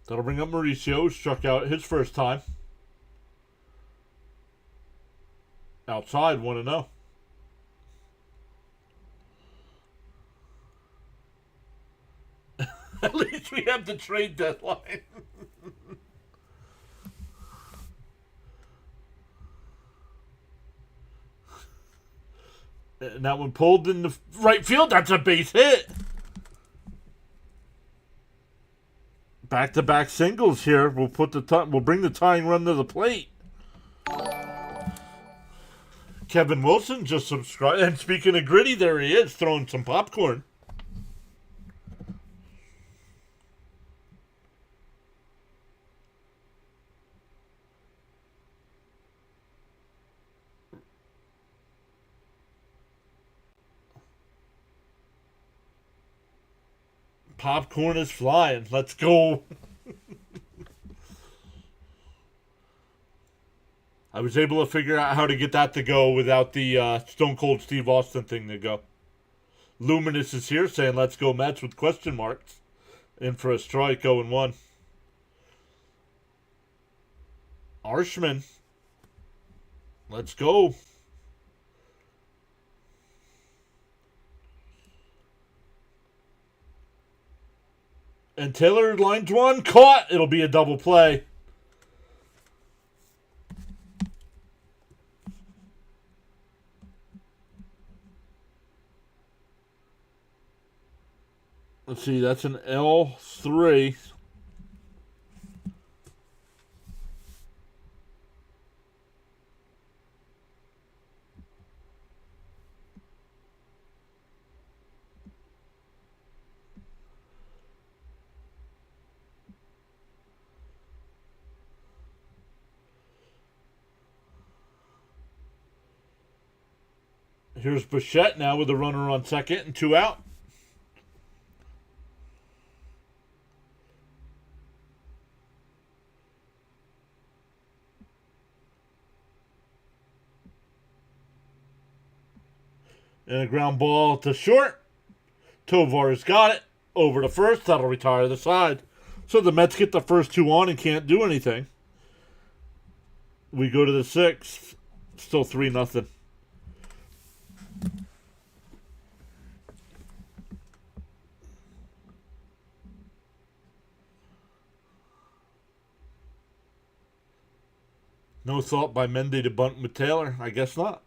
That'll bring up Mauricio, who struck out his first time. Outside, 1-0. At least we have the trade deadline. And that one pulled in the right field. That's a base hit. Back-to-back singles here. We'll bring the tying run to the plate. Kevin Wilson just subscribed. And speaking of gritty, there he is throwing some popcorn. Popcorn is flying. Let's go. I was able to figure out how to get that to go without the Stone Cold Steve Austin thing to go. Luminous is here saying, let's go Mets with question marks. In for a strike, 0-1. Arshman. Let's go. And Taylor lines one, caught. It'll be a double play. Let's see, that's an L3. Here's Bichette now with a runner on second and 2 out. And a ground ball to short. Tovar's got it. Over to first. That'll retire the side. So the Mets get the first two on and can't do anything. We go to the sixth. Still 3-0. No thought by Mendy to bunt with Taylor. I guess not.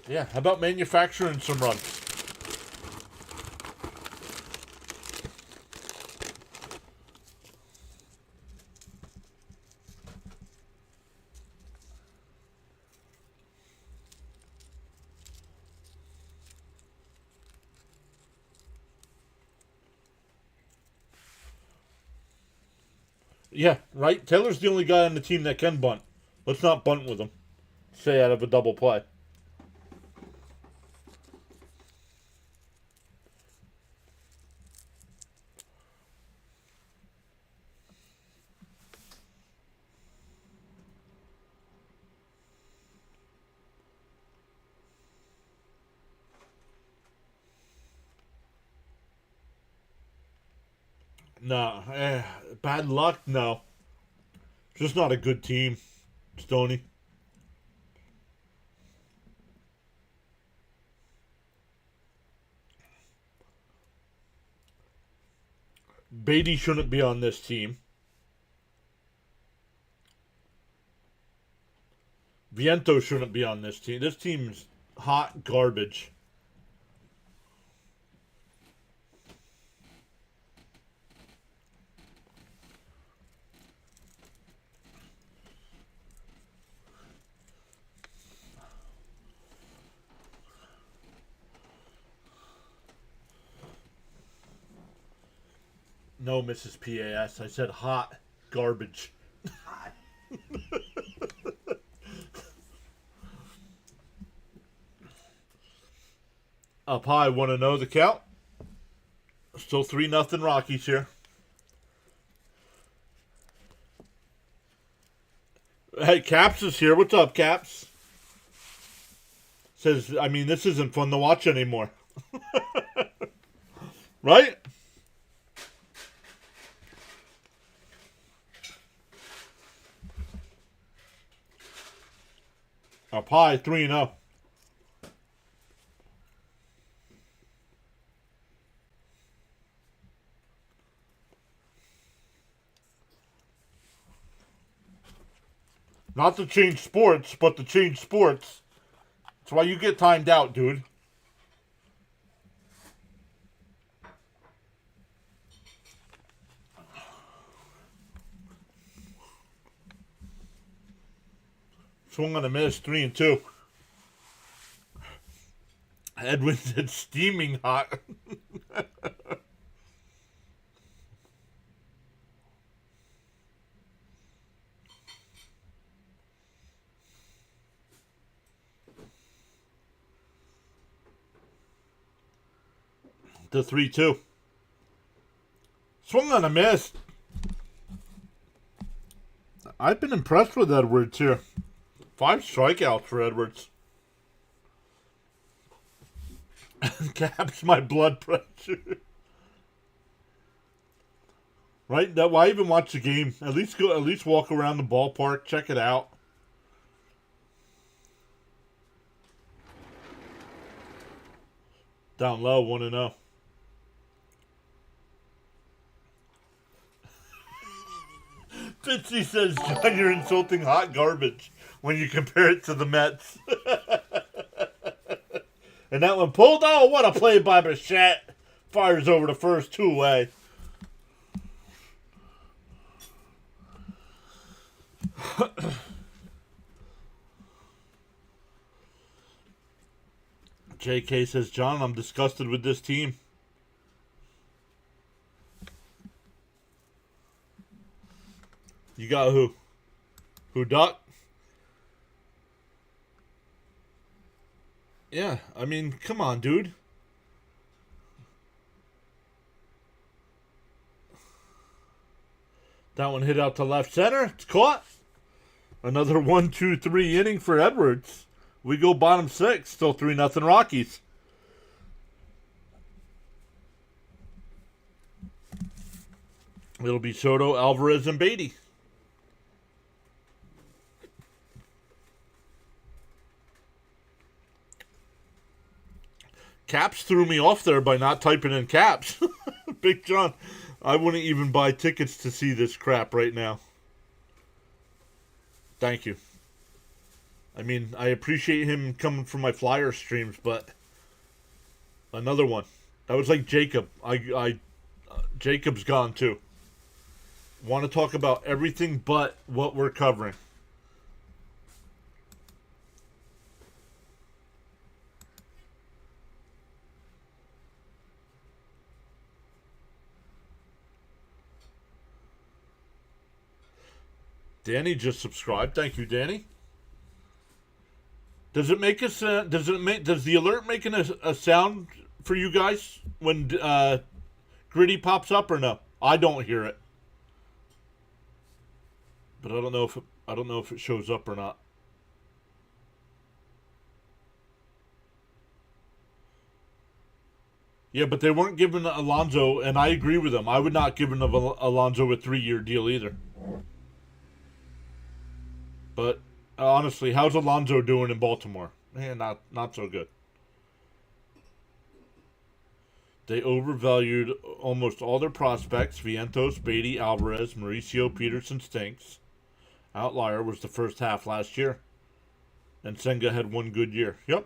Yeah, how about manufacturing some runs? Yeah, right? Taylor's the only guy on the team that can bunt. Let's not bunt with him. Stay out of a double play. No, bad luck? No. Just not a good team, Stoney. Beatty shouldn't be on this team. Viento shouldn't be on this team. This team's hot garbage. No, Mrs. PAS. I said hot garbage. Hot. Up high, want to know the count? Still 3-0 Rockies here. Hey, Caps is here. What's up, Caps? Says, I mean, this isn't fun to watch anymore. Right? Up high, 3-0. Not to change sports, but to change sports. That's why you get timed out, dude. Swung on a miss, 3-2. Edwin said steaming hot. To 3-2. Swung on a miss. I've been impressed with Edwards here. 5 strikeouts for Edwards. Caps my blood pressure. Right? That why even watch the game? At least walk around the ballpark, check it out. Down low, 1-0. Fitzy says, John, you're insulting hot garbage when you compare it to the Mets. And that one pulled. Oh, what a play by Bichette. Fires over to first, 2 away. JK says, John, I'm disgusted with this team. You got who? Who, Duck? Yeah, I mean, come on, dude. That one hit out to left center. It's caught. Another 1-2-3 inning for Edwards. We go bottom 6. Still 3-0 Rockies. It'll be Soto, Alvarez, and Beatty. Caps threw me off there by not typing in caps. Big John, I wouldn't even buy tickets to see this crap right now. Thank you. I mean, I appreciate him coming from my Flyer streams, but another one. That was like Jacob. Jacob's gone too. Want to talk about everything but what we're covering. Danny just subscribed. Thank you, Danny. Does it make us? Does the alert make a sound for you guys when Gritty pops up or no? I don't hear it, but I don't know if it shows up or not. Yeah, but they weren't giving Alonso, and I agree with them. I would not give Alonso a 3-year deal either. But honestly, how's Alonso doing in Baltimore? Man, not so good. They overvalued almost all their prospects. Vientos, Beatty, Alvarez, Mauricio, Peterson stinks. Outlier was the first half last year. And Senga had one good year. Yep.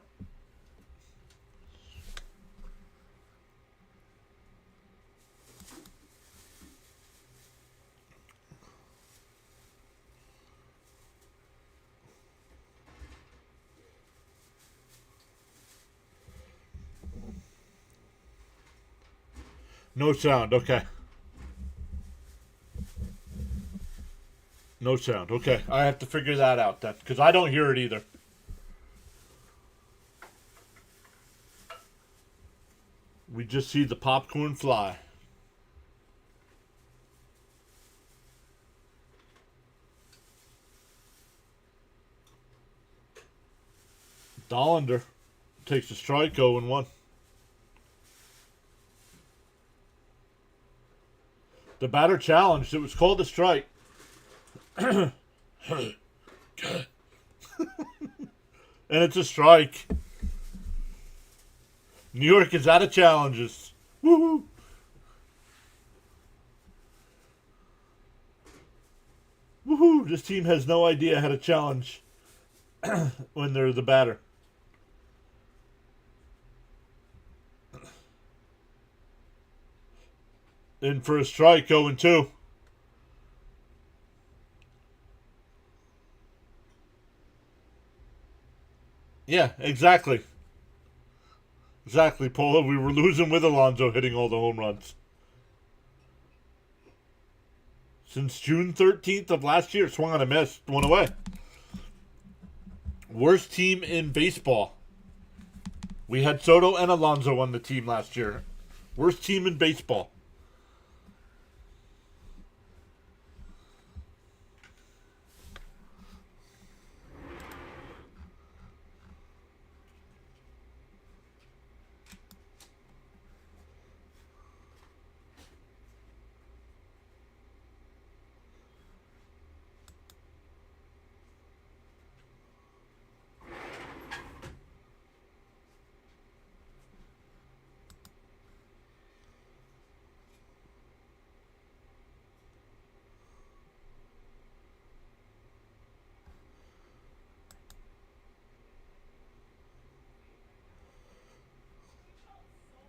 No sound, okay. No sound, okay. I have to figure that out then, because I don't hear it either. We just see the popcorn fly. Dollander takes a strike 0-1. The batter challenged. It was called a strike. And it's a strike. New York is out of challenges. Woohoo! Woohoo! This team has no idea how to challenge when they're the batter. In for a strike, 0-2. Yeah, exactly. Exactly, Paula. We were losing with Alonso hitting all the home runs. Since June 13th of last year, swung on a miss, one away. Worst team in baseball. We had Soto and Alonso on the team last year. Worst team in baseball.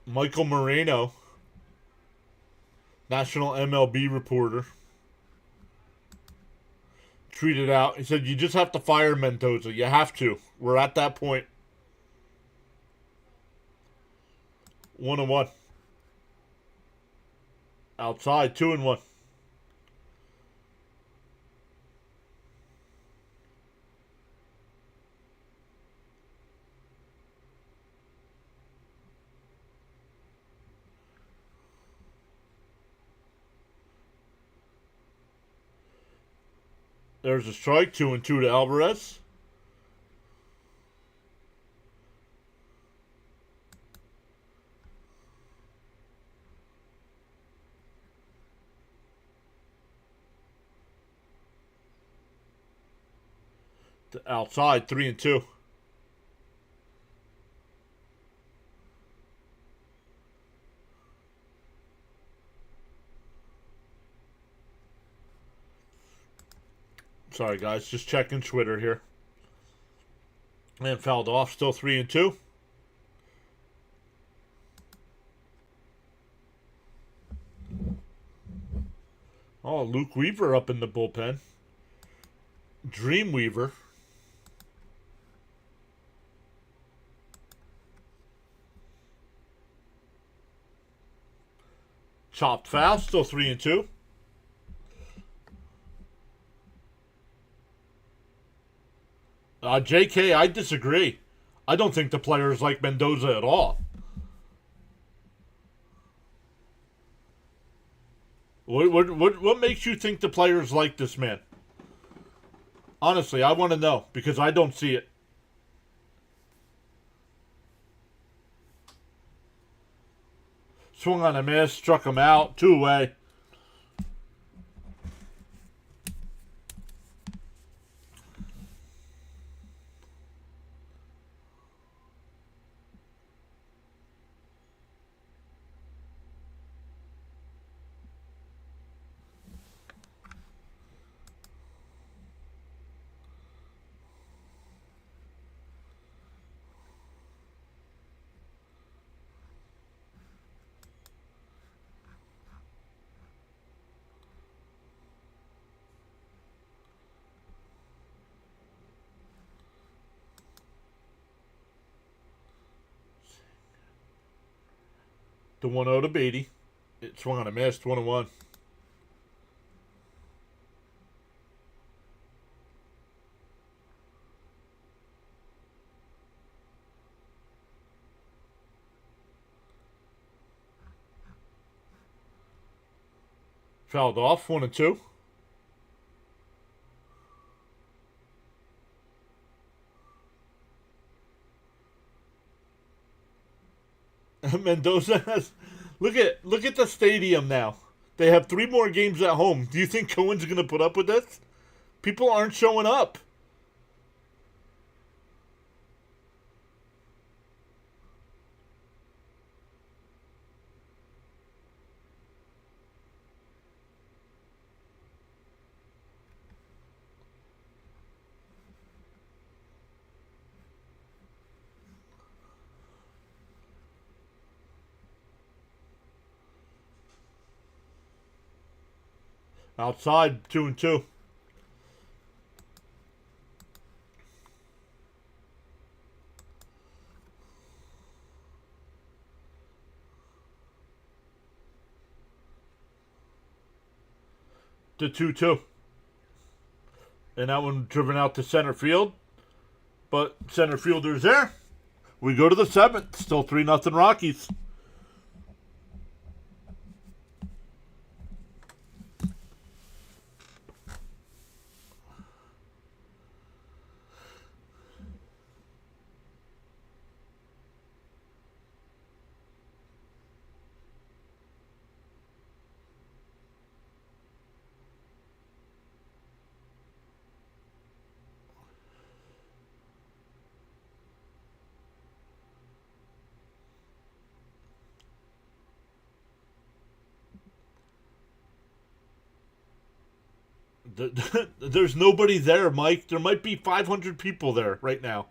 Michael Moreno, national MLB reporter, tweeted out. He said, "You just have to fire Mendoza. You have to. We're at that point." 1-1. Outside, 2-1. There's a strike, 2-2 to Alvarez. Outside, 3-2. Sorry, guys. Just checking Twitter here. And fouled off. Still 3-2. Oh, Luke Weaver up in the bullpen. Dreamweaver. Chopped foul. Still 3-2. JK, I disagree. I don't think the players like Mendoza at all. What makes you think the players like this man? Honestly, I want to know because I don't see it. Swung on a miss, struck him out, 2-away. The 1-0 to Beatty. It swung on a miss, 1-1. Fouled off, 1-2. Mendoza has look at the stadium now. They have 3 more games at home. Do you think Cohen's going to put up with this? People aren't showing up. Outside, 2-2. The 2-2. And that one driven out to center field. But center fielder's there. We go to the 7th. Still 3-0 Rockies. There's nobody there, Mike. There might be 500 people there right now.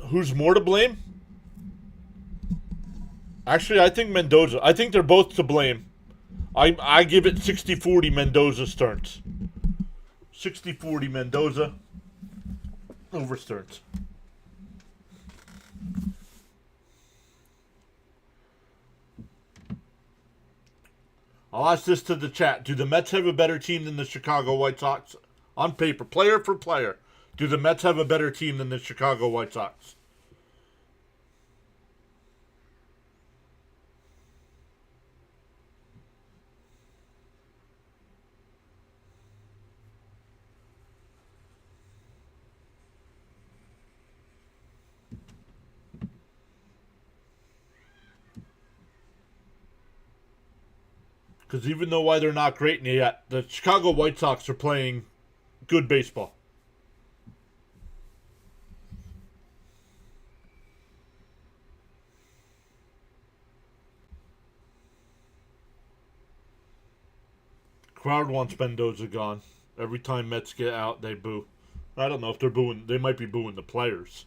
Who's more to blame? Actually, I think Mendoza. I think they're both to blame. I give it 60-40 Mendoza Stearns. 60-40 Mendoza over Stearns. I'll ask this to the chat. Do the Mets have a better team than the Chicago White Sox? On paper, player for player. Do the Mets have a better team than the Chicago White Sox? Because even though why they're not great yet, the Chicago White Sox are playing good baseball. Crowd wants Mendoza gone. Every time Mets get out, they boo. I don't know if they're booing. They might be booing the players.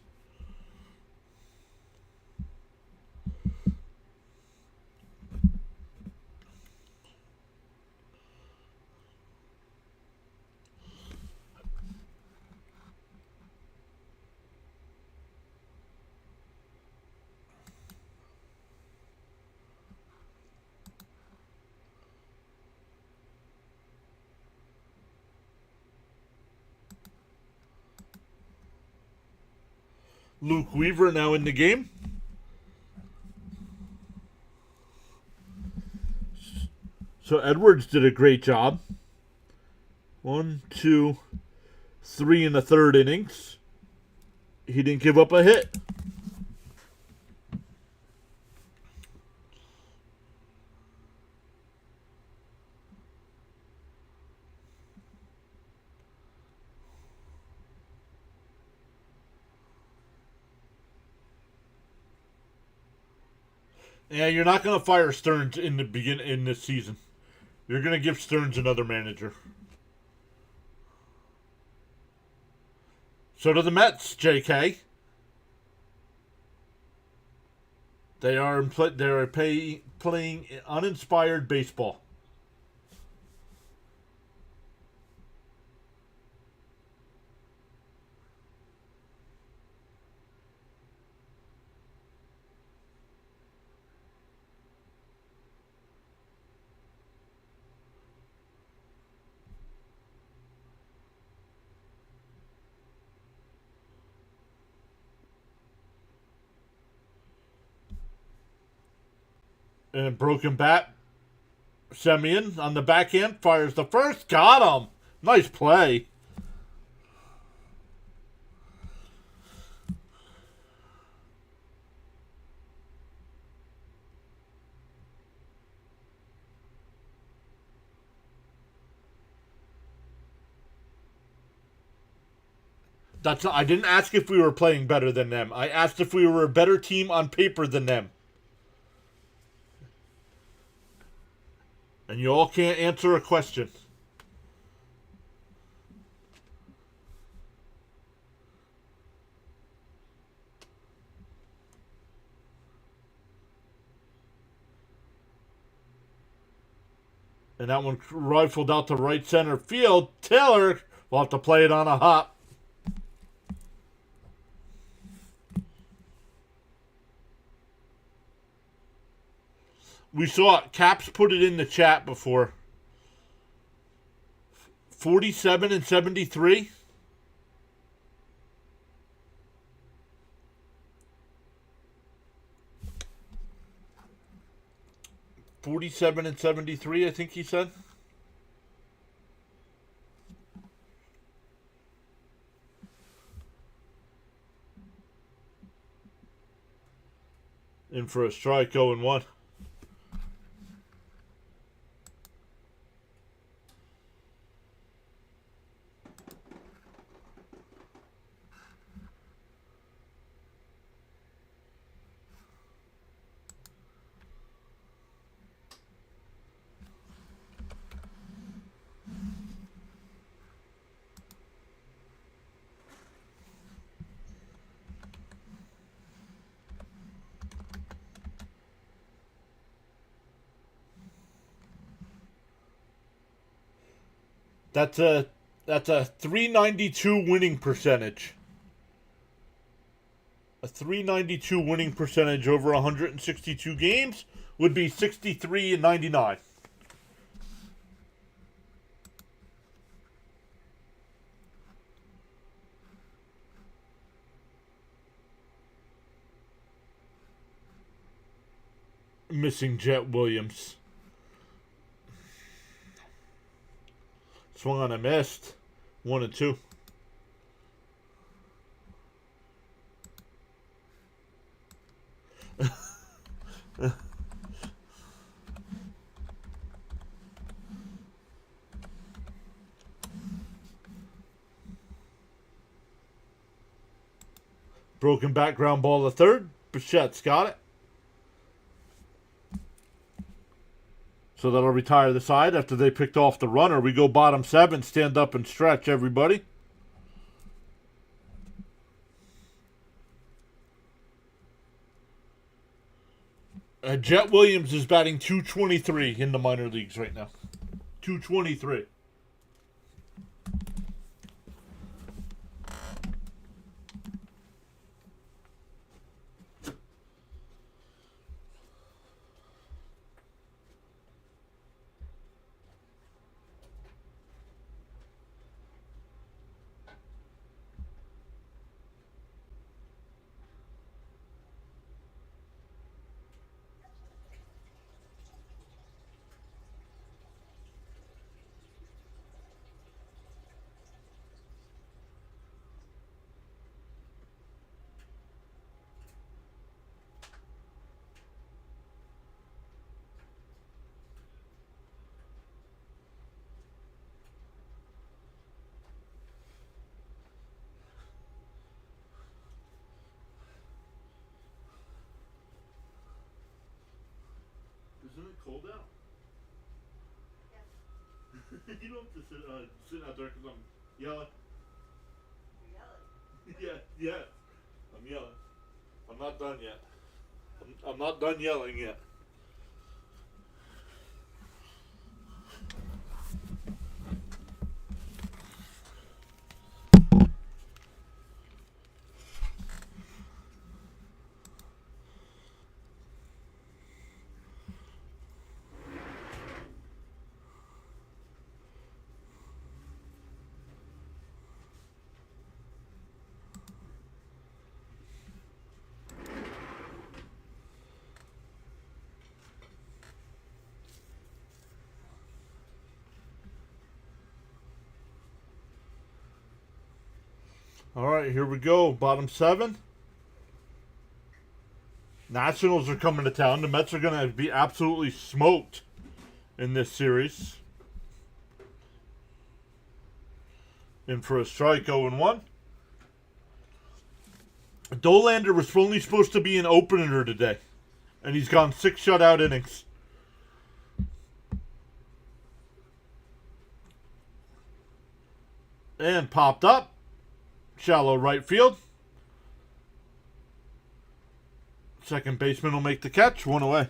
Luke Weaver now in the game. So Edwards did a great job. 1, 2, 3 in the third innings. He didn't give up a hit. Yeah, you're not going to fire Stearns in this season. You're going to give Stearns another manager. So do the Mets, JK. They are playing uninspired baseball. And broken bat. Semyon on the backhand fires the first. Got him. Nice play. I didn't ask if we were playing better than them. I asked if we were a better team on paper than them. And you all can't answer a question. And that one rifled out to right center field. Taylor will have to play it on a hop. We saw it. Caps put it in the chat before. 47 and 73. $47 and $73, I think he said. In for a strike, 0-1. That's a 392 winning percentage. A 392 winning percentage over 162 games would be 63 and 99. Missing Jet Williams. Swung on a missed. 1-2. Broken back ground ball to third. Bichette's got it. So that'll retire the side after they picked off the runner. We go bottom 7. Stand up and stretch, everybody. Jet Williams is batting .223 in the minor leagues right now. .223. Isn't it cold out? Yeah. You don't have to sit out there because I'm yelling. You're yelling? Yeah, yeah. I'm yelling. I'm not done yet. I'm not done yelling yet. All right, here we go. Bottom 7. Nationals are coming to town. The Mets are going to be absolutely smoked in this series. In for a strike, 0-1. Dolander was only supposed to be an opener today, and he's gone 6 shutout innings. And popped up. Shallow right field. Second baseman will make the catch. 1 away.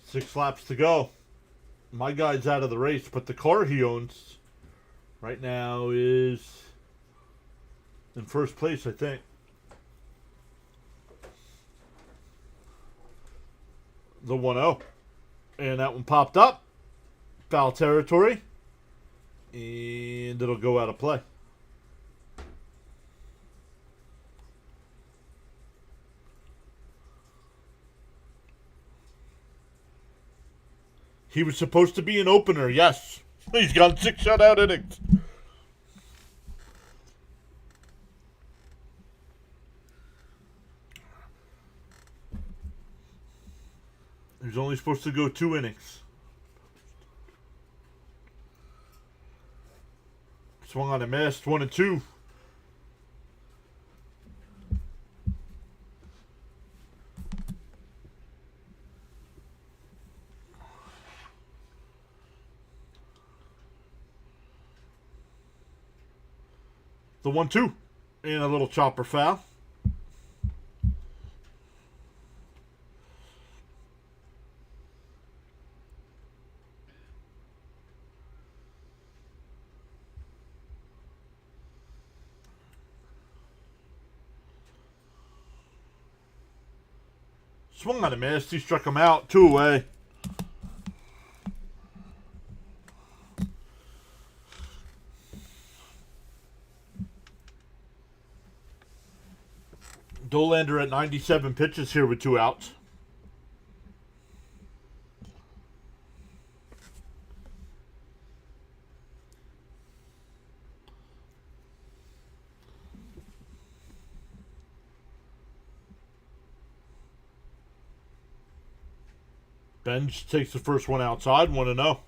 Six laps to go. My guy's out of the race, but the car he owns right now is in first place, I think. The 1-0. And that one popped up. Foul territory. And it'll go out of play. He was supposed to be an opener, yes. He's gone 6 shutout innings. He's only supposed to go 2 innings. Swung on a missed, 1-2. The 1-2. And a little chopper foul. Swung on a miss. He struck him out. 2 away. Dolander at 97 pitches here with 2 outs. Benj takes the first one outside, 1-0.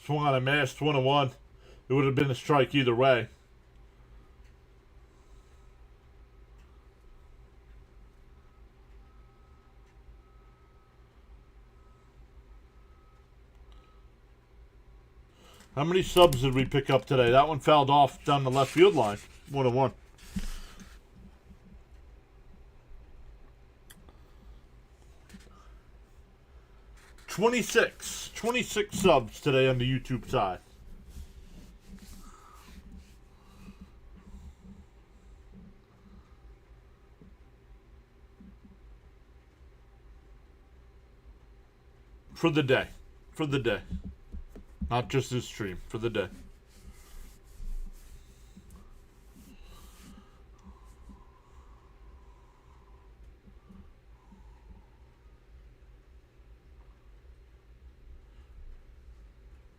Swung on a miss, 1-1. It would have been a strike either way. How many subs did we pick up today? That one fouled off down the left field line. 1-1. Twenty-six subs today on the YouTube side. For the day. For the day. Not just this stream. For the day.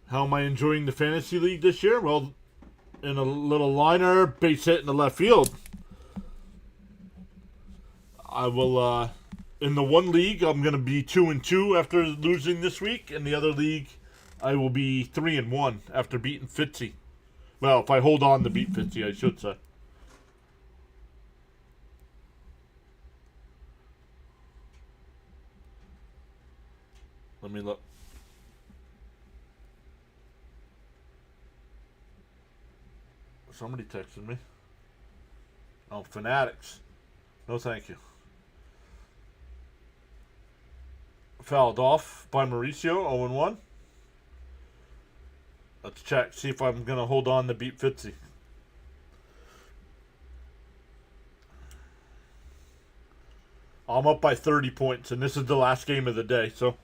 How am I enjoying the fantasy league this year? Well, in a little liner, base hit in the left field. I will, in the one league, I'm going to be 2-2 after losing this week. In the other league, I will be 3-1 after beating Fitzy. Well, if I hold on to beat Fitzy, I should say. Let me look. Somebody texted me. Oh, Fanatics. No, thank you. Fouled off by Mauricio, 0-1. Let's check, see if I'm going to hold on to beat Fitzy. I'm up by 30 points, and this is the last game of the day, so.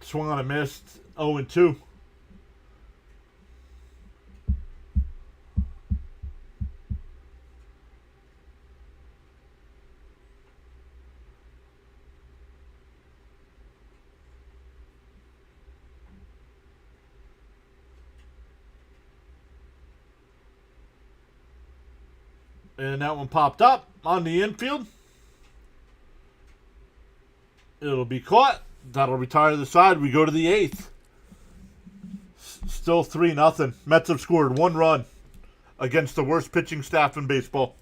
Swung on a miss, 0-2. And that one popped up on the infield. It'll be caught. That'll retire the side. We go to the 8th. Still 3-0. Mets have scored 1 run against the worst pitching staff in baseball.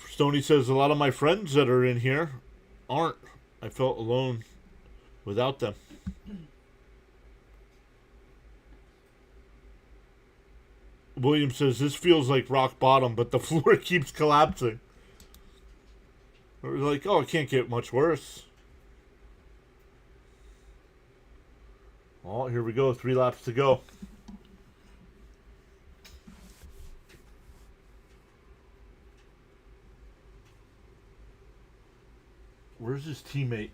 Stoney says a lot of my friends that are in here aren't. I felt alone without them. William says, this feels like rock bottom, but the floor keeps collapsing. We're like, oh, it can't get much worse. Well, here we go. 3 laps to go. Where's his teammate?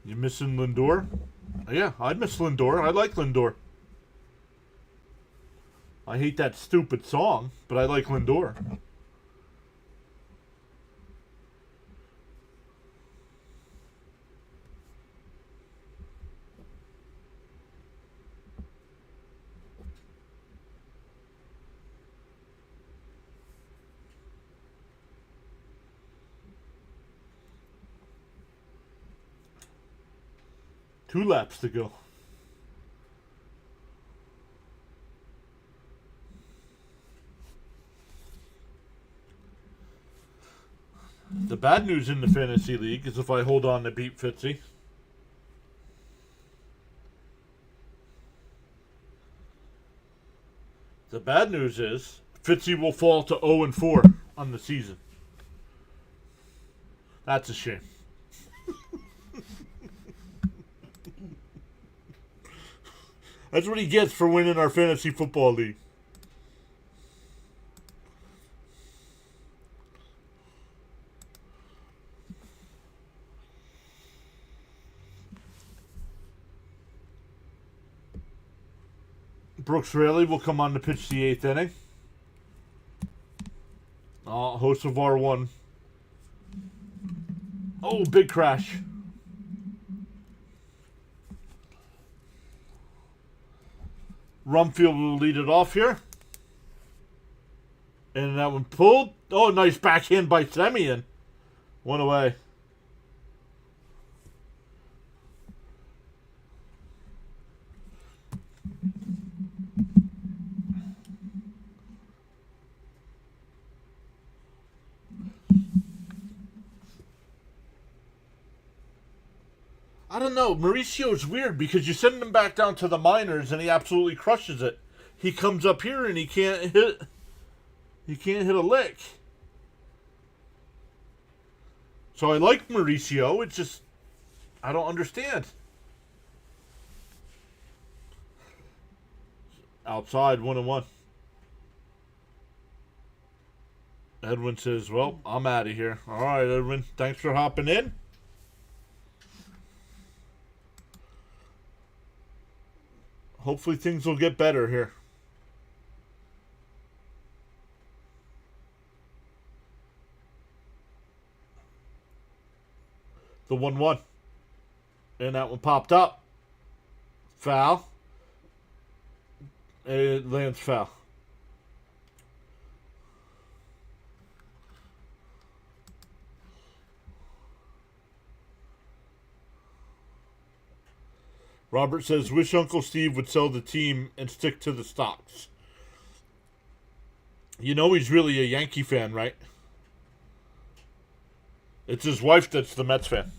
You missing Lindor? Yeah, I'd miss Lindor. I like Lindor. I hate that stupid song, but I like Lindor. Two laps to go. The bad news in the fantasy league is if I hold on to beat Fitzy. The bad news is Fitzy will fall to 0-4 on the season. That's a shame. That's what he gets for winning our fantasy football league. Brooks Raley will come on to pitch the 8th inning. Host of R1. Oh, big crash. Rumfield will lead it off here. And that one pulled. Oh, nice backhand by Semien. One away. I don't know. Mauricio's weird because you send him back down to the minors and he absolutely crushes it. He comes up here and he can't hit. He can't hit a lick. So I like Mauricio. It's just I don't understand. Outside 1-1. Edwin says, "Well, I'm out of here." All right, Edwin. Thanks for hopping in. Hopefully things will get better here. The 1-1. And that one popped up. Foul. It lands foul. Robert says, wish Uncle Steve would sell the team and stick to the stocks. You know he's really a Yankee fan, right? It's his wife that's the Mets fan.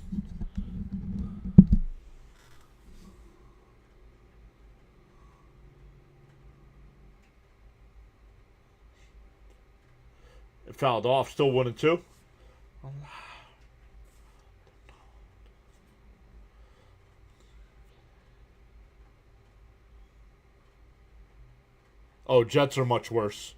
It fouled off, still 1-2. Oh, Jets are much worse.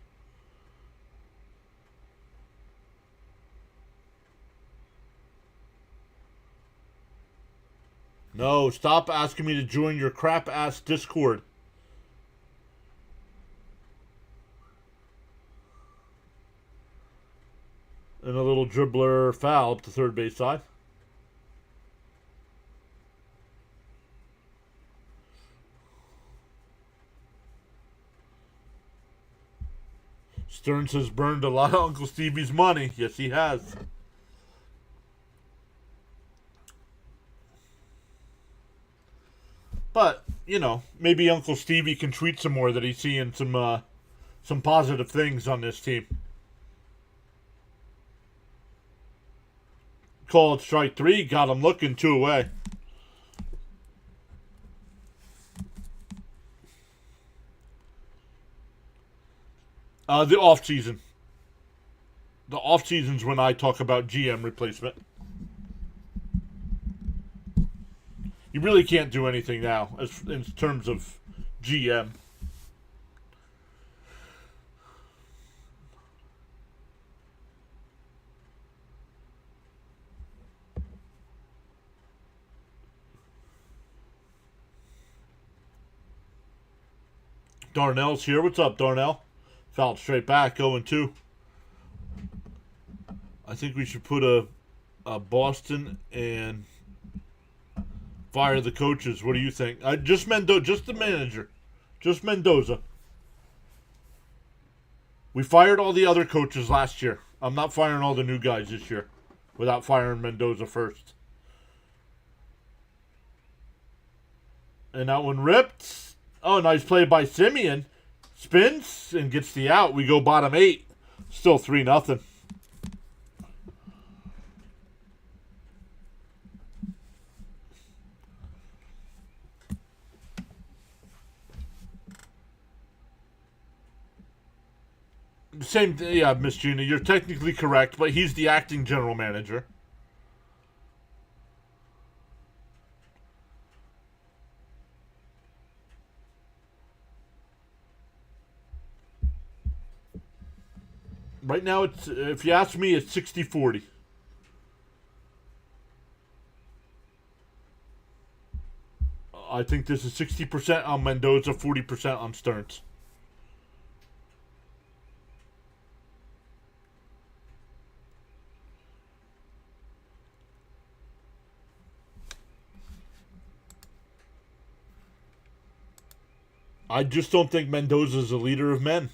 No, stop asking me to join your crap-ass Discord. And a little dribbler foul up the third base side. Stearns has burned a lot of Uncle Stevie's money. Yes, he has. But, you know, maybe Uncle Stevie can tweet some more that he's seeing some positive things on this team. Called strike 3, got him looking 2 away. The off-season. The off-season's when I talk about GM replacement. You really can't do anything now as in terms of GM. Darnell's here. What's up, Darnell? Fouled straight back, 0-2. I think we should put a Boston and fire the coaches. What do you think? Just the manager. Just Mendoza. We fired all the other coaches last year. I'm not firing all the new guys this year without firing Mendoza first. And that one ripped. Oh, nice play by Semien. Spins and gets the out. We go bottom 8. Still 3-0. Same, yeah, Miss Gina. You're technically correct, but he's the acting general manager. Right now, it's if you ask me, it's 60-40. I think this is 60% on Mendoza, 40% on Stearns. I just don't think Mendoza's a leader of men.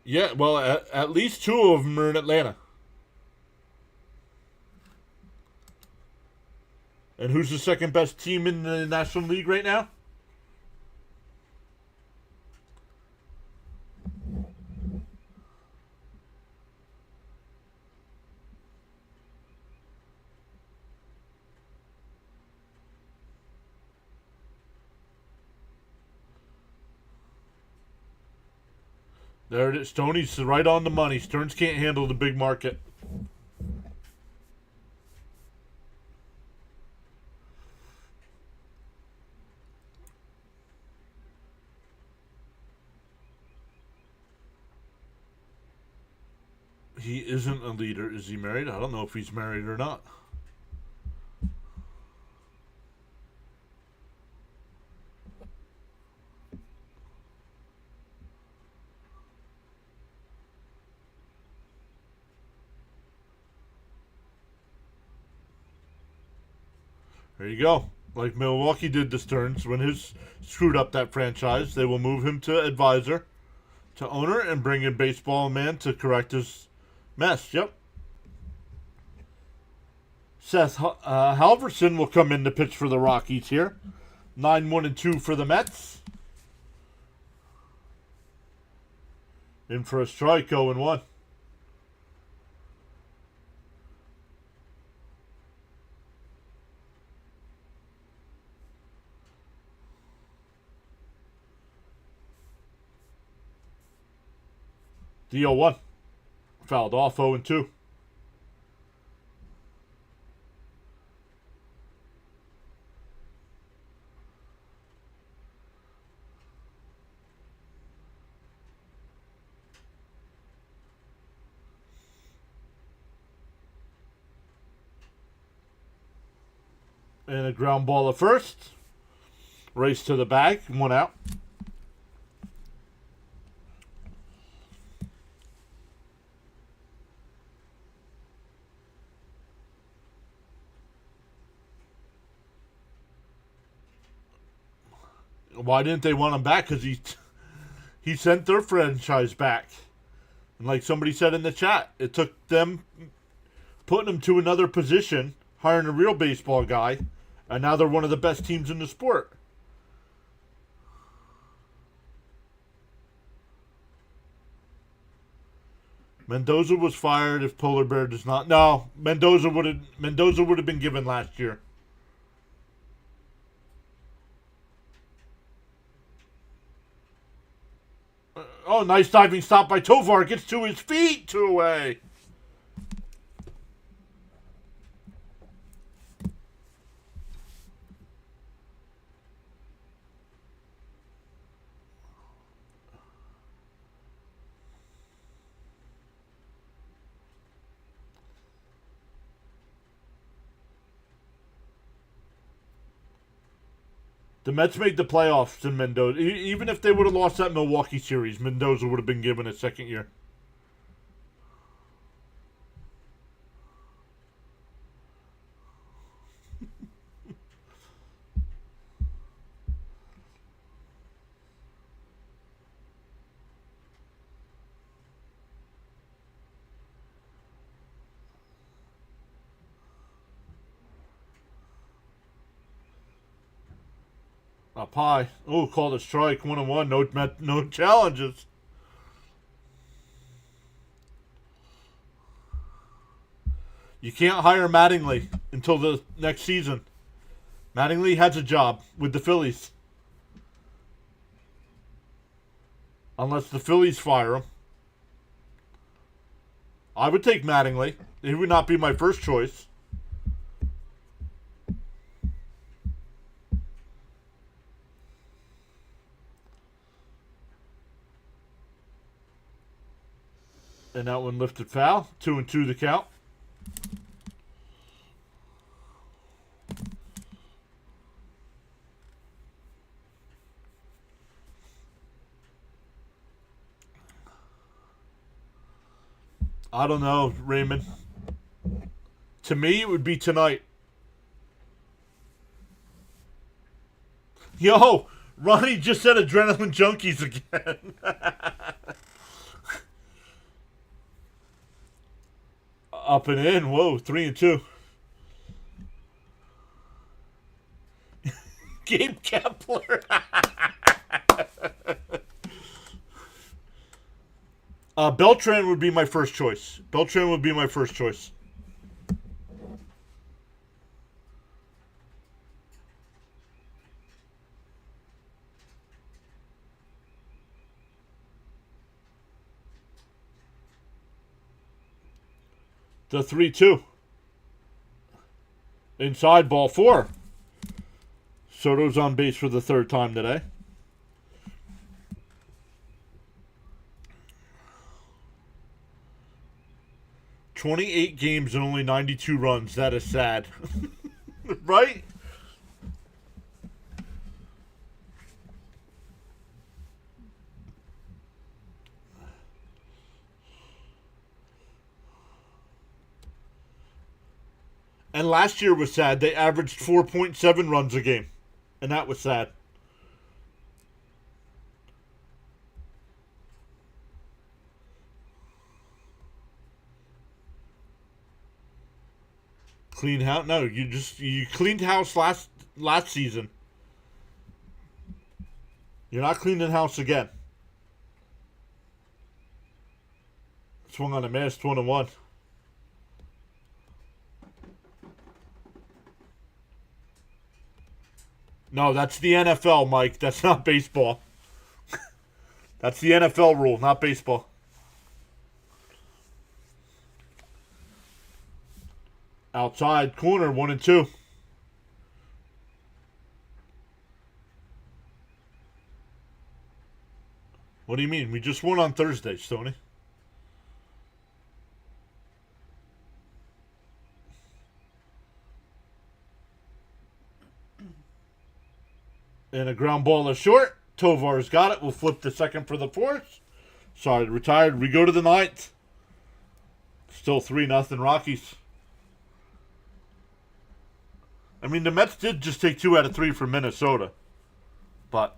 Yeah, well, at least two of them are in Atlanta. And who's the second best team in the National League right now? There it is. Stoney's right on the money. Stearns can't handle the big market. He isn't a leader. Is he married? I don't know if he's married or not. There you go. Like Milwaukee did to Stearns when his screwed up that franchise, they will move him to advisor, to owner, and bring in baseball man to correct his mess. Yep. Seth Halverson will come in to pitch for the Rockies here. 9-1-2 for the Mets. In for a strike, 0-1. The 0-1. Fouled off, 0-2. And a ground ball at first. Race to the bag. 1 out. Why didn't they want him back? Because he sent their franchise back. And like somebody said in the chat, it took them putting him to another position, hiring a real baseball guy, and now they're one of the best teams in the sport. Mendoza was fired if Polar Bear does not. No, Mendoza would have been given last year. Oh, nice diving stop by Tovar. Gets to his feet. 2 away. The Mets made the playoffs in Mendoza. Even if they would have lost that Milwaukee series, Mendoza would have been given a second year. Up high. Oh, called a strike. 1-1. No challenges. You can't hire Mattingly until the next season. Mattingly has a job with the Phillies. Unless the Phillies fire him. I would take Mattingly. He would not be my first choice. And that one lifted foul. 2-2 the count. I don't know, Raymond. To me, it would be tonight. Yo, Ronnie just said adrenaline junkies again. Up and in. Whoa, 3-2. Gabe Kepler. Beltran would be my first choice. Beltran would be my first choice. The 3-2. Inside ball 4. Soto's on base for the third time today. "28 games and only 92 runs. That is sad." Right? And last year was sad. They averaged 4.7 runs a game. And that was sad. Clean house? No, you cleaned house last season. You're not cleaning house again. Swung on a miss, 1-1. No, that's the NFL, Mike. That's not baseball. That's the NFL rule, not baseball. Outside corner, 1-2. What do you mean? We just won on Thursday, Stoney. And a ground ball is short. Tovar's got it. We'll flip the second for the fourth. Sorry, retired. We go to the ninth. Still 3-0 Rockies. I mean, the Mets did just take 2 out of 3 from Minnesota. But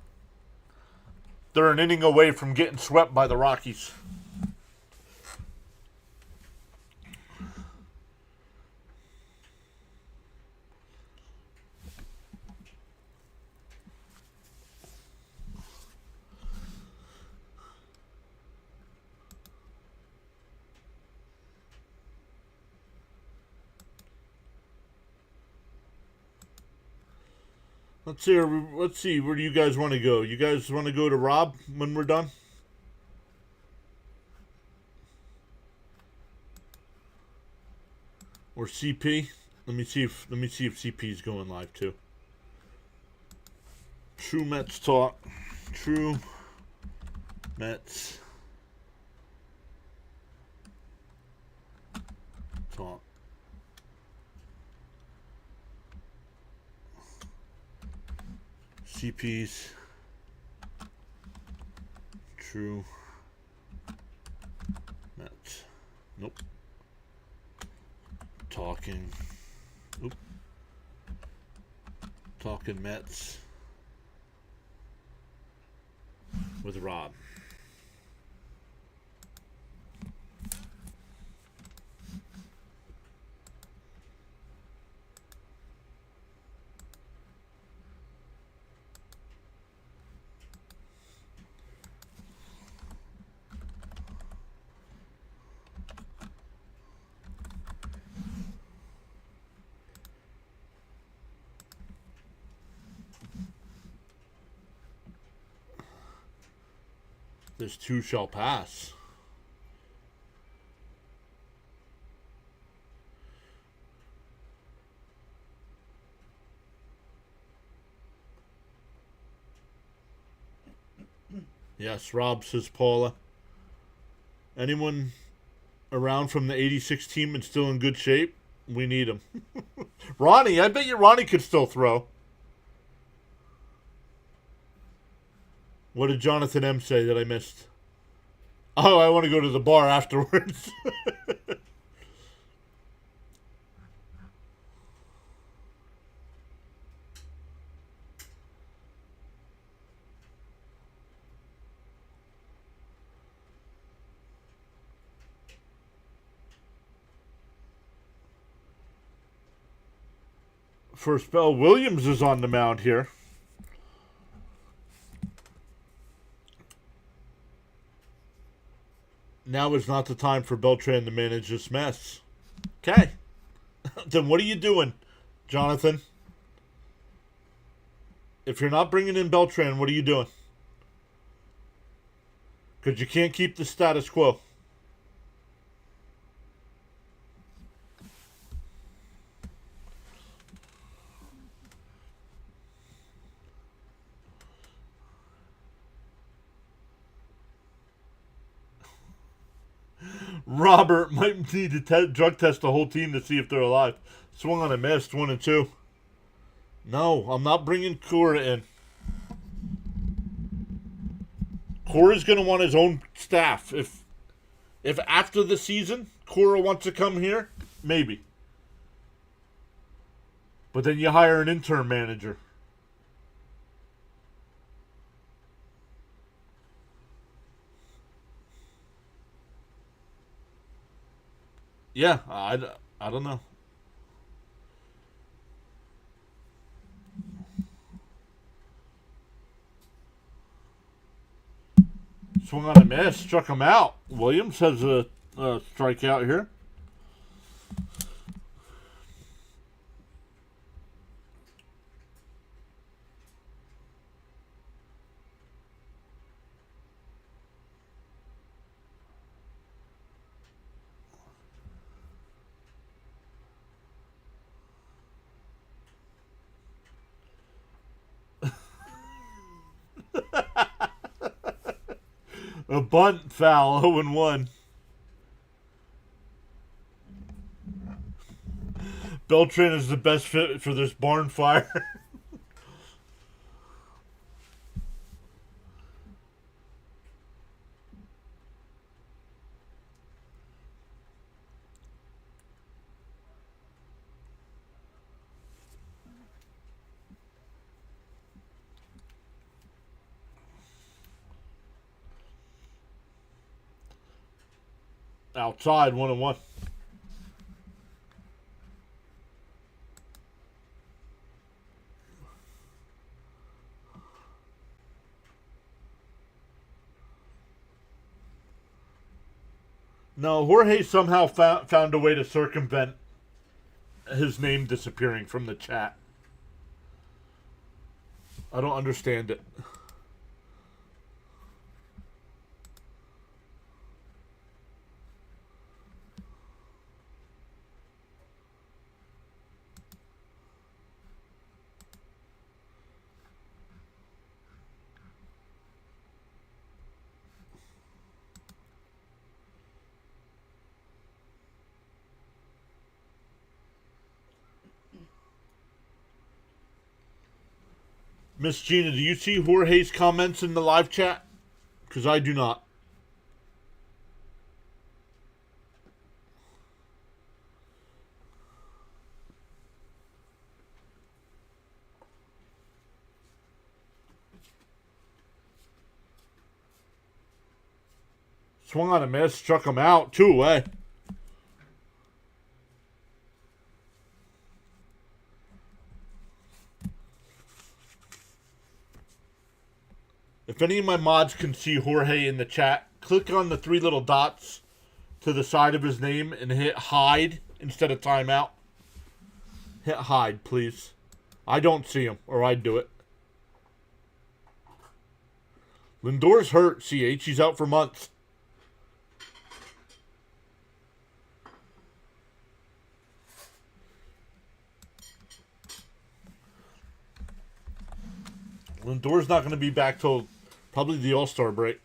they're an inning away from getting swept by the Rockies. Let's see. Where do you guys want to go? You guys want to go to Rob when we're done? Or CP? Let me see if CP's going live too. True Mets talk. True Mets talk. CP's True Mets. Nope. Talking Mets with Rob. This too shall pass. Yes, Rob, says Paula. Anyone around from the 86 team and still in good shape? We need him. Ronnie, I bet you Ronnie could still throw. What did Jonathan M. say that I missed? Oh, I want to go to the bar afterwards. For a spell, Williams is on the mound here. Now is not the time for Beltran to manage this mess. Okay. Then what are you doing, Jonathan? If you're not bringing in Beltran, what are you doing? Because you can't keep the status quo. Robert might need to drug test the whole team to see if they're alive. Swung on a missed, 1-2. No, I'm not bringing Cora in. Cora's going to want his own staff. If after the season Cora wants to come here, maybe. But then you hire an interim manager. Yeah, I don't know. Swung on a miss, struck him out. Williams has a strikeout here. A bunt foul, 0-1. Beltran is the best fit for this barn fire. Outside, 1-1. No, Jorge somehow found a way to circumvent his name disappearing from the chat. I don't understand it. Miss Gina, do you see Jorge's comments in the live chat? Because I do not. Swung on a miss, struck him out, 2 away. If any of my mods can see Jorge in the chat, click on the 3 little dots to the side of his name and hit hide instead of timeout. Hit hide, please. I don't see him, or I'd do it. Lindor's hurt, CH. He's out for months. Lindor's not going to be back till probably the All-Star break.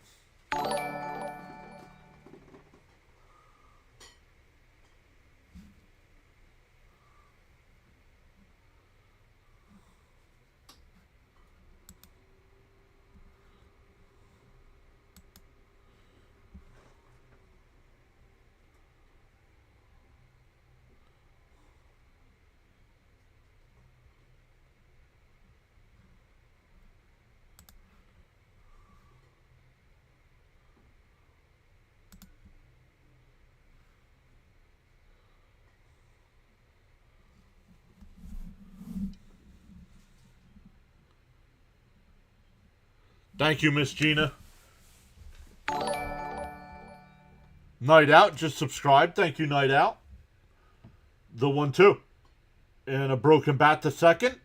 Thank you, Miss Gina. Night Out just subscribed. Thank you, Night Out. The 1-2. And a broken bat to second.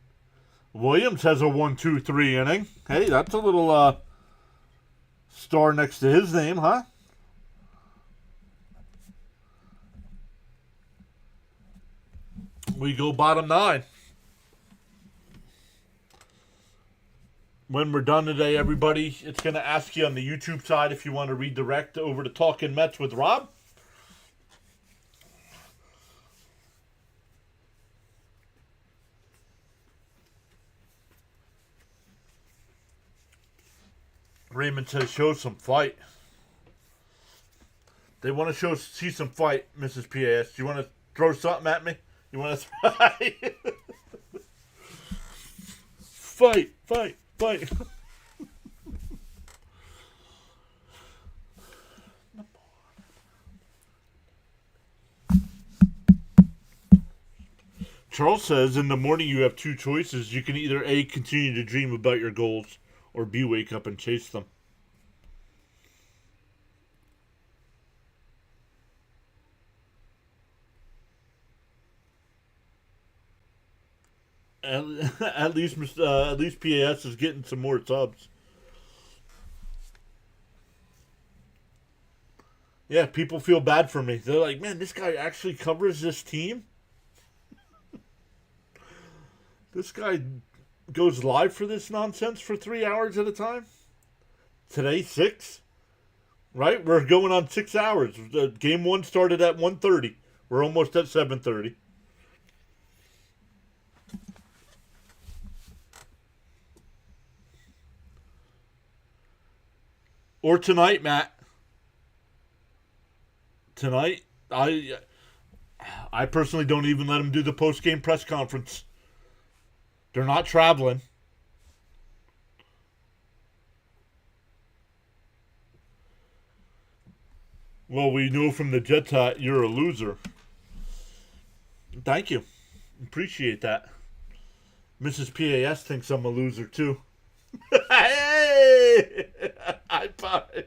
Williams has a 1-2-3 inning. Hey, that's a little star next to his name, huh? We go bottom 9. When we're done today, everybody, it's going to ask you on the YouTube side if you want to redirect over to Talking Mets with Rob. Raymond says, show some fight. They want to see some fight, Mrs. PAS. Do you want to throw something at me? You want to fight, fight. Charles says, in the morning you have two choices. You can either A, continue to dream about your goals, or B, wake up and chase them. At least PAS is getting some more subs. Yeah, people feel bad for me. They're like, man, this guy actually covers this team? This guy goes live for this nonsense for 3 hours at a time? Today, 6? Right? We're going on 6 hours. Game 1 started at 1:30. We're almost at 7:30. Or tonight, Matt. Tonight, I personally don't even let them do the post-game press conference. They're not traveling. Well, we know from the Jets hat you're a loser. Thank you. Appreciate that. Mrs. PAS thinks I'm a loser, too. Hey! High five.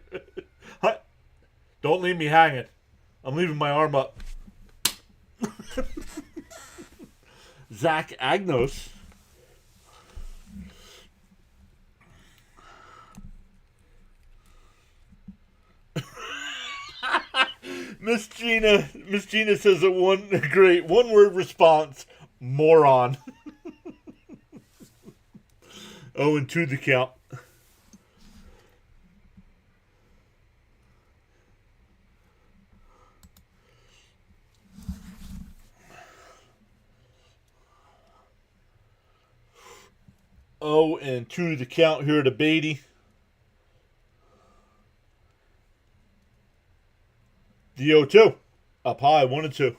Don't leave me hanging. I'm leaving my arm up. Zach Agnos. Miss Gina says it one great one-word response: moron. 0-2 the count. Oh, and 2 the count here to Beatty. The 0-2. Up high, 1-2.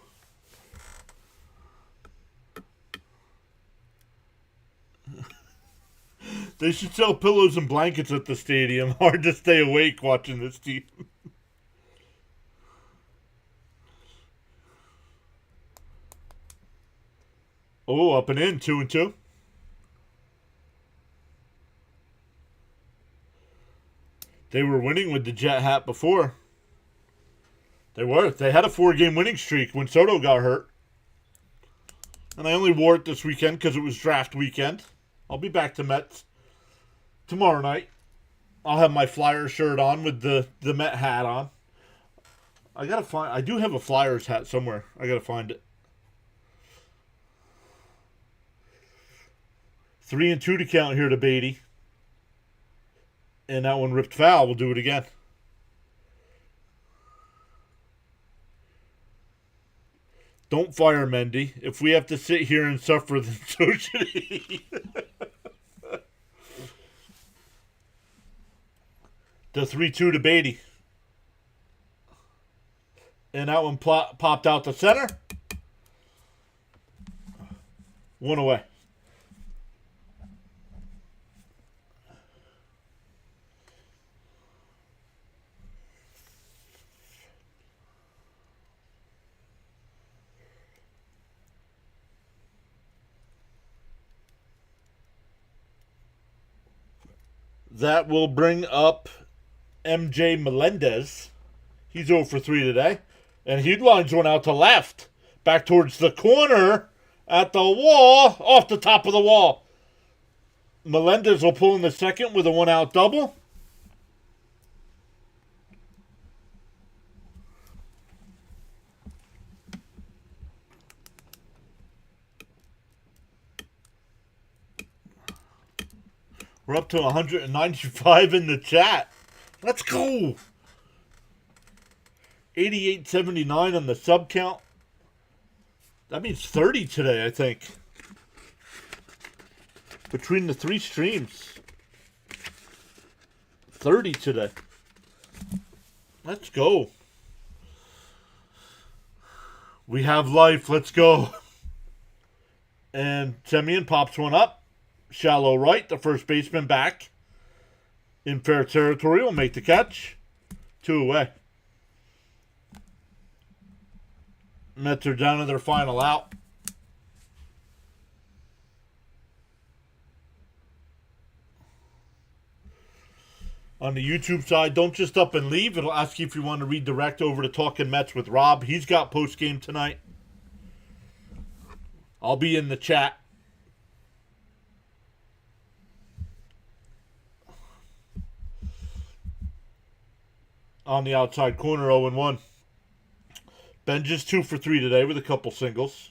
They should sell pillows and blankets at the stadium. Hard to stay awake watching this team. Oh, up and in, 2-2. They were winning with the Jet hat before. They were. They had a 4-game winning streak when Soto got hurt. And I only wore it this weekend because it was draft weekend. I'll be back to Mets tomorrow night. I'll have my Flyers shirt on with the Met hat on. I do have a Flyers hat somewhere. I gotta find it. 3-2 to count here to Beatty. And that one ripped foul. We'll do it again. Don't fire Mendy. If we have to sit here and suffer, then so should he. The 3-2 to Beatty. And that one popped out to center. One away. That will bring up MJ Melendez. He's 0 for 3 today. And he lines one out to left. Back towards the corner at the wall. Off the top of the wall. Melendez will pull in the second with a 1-out double. We're up to 195 in the chat. Let's go. 88.79 on the sub count. That means 30 today, I think. Between the 3 streams. 30 today. Let's go. We have life. Let's go. And Semyon pops one up. Shallow right. The first baseman back. In fair territory will make the catch. 2 away. Mets are down to their final out. On the YouTube side, don't just up and leave. It'll ask you if you want to redirect over to Talking Mets with Rob. He's got postgame tonight. I'll be in the chat. On the outside corner, 0-1. Ben just 2 for 3 today with a couple singles.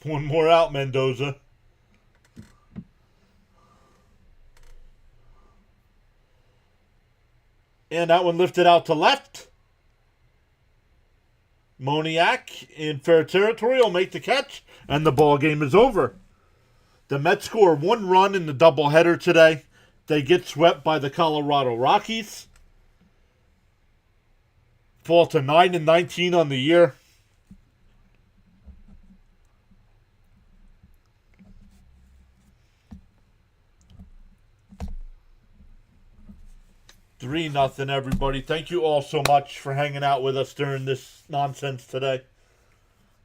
One more out, Mendoza. And that one lifted out to left. Moniak in fair territory will make the catch. And the ball game is over. The Mets score 1 run in the doubleheader today. They get swept by the Colorado Rockies. Fall to 9-19 on the year. Three nothing, everybody. Thank you all so much for hanging out with us during this nonsense today.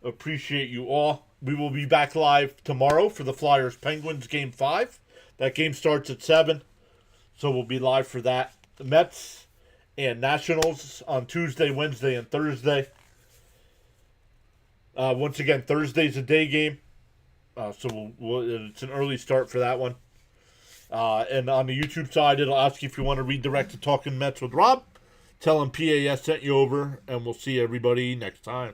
Appreciate you all. We will be back live tomorrow for the Flyers-Penguins Game 5. That game starts at 7, so we'll be live for that. The Mets and Nationals on Tuesday, Wednesday, and Thursday. Once again, Thursday's a day game, so it's an early start for that one. And on the YouTube side, it'll ask you if you want to redirect to Talking Mets with Rob. Tell him PAS sent you over, and we'll see everybody next time.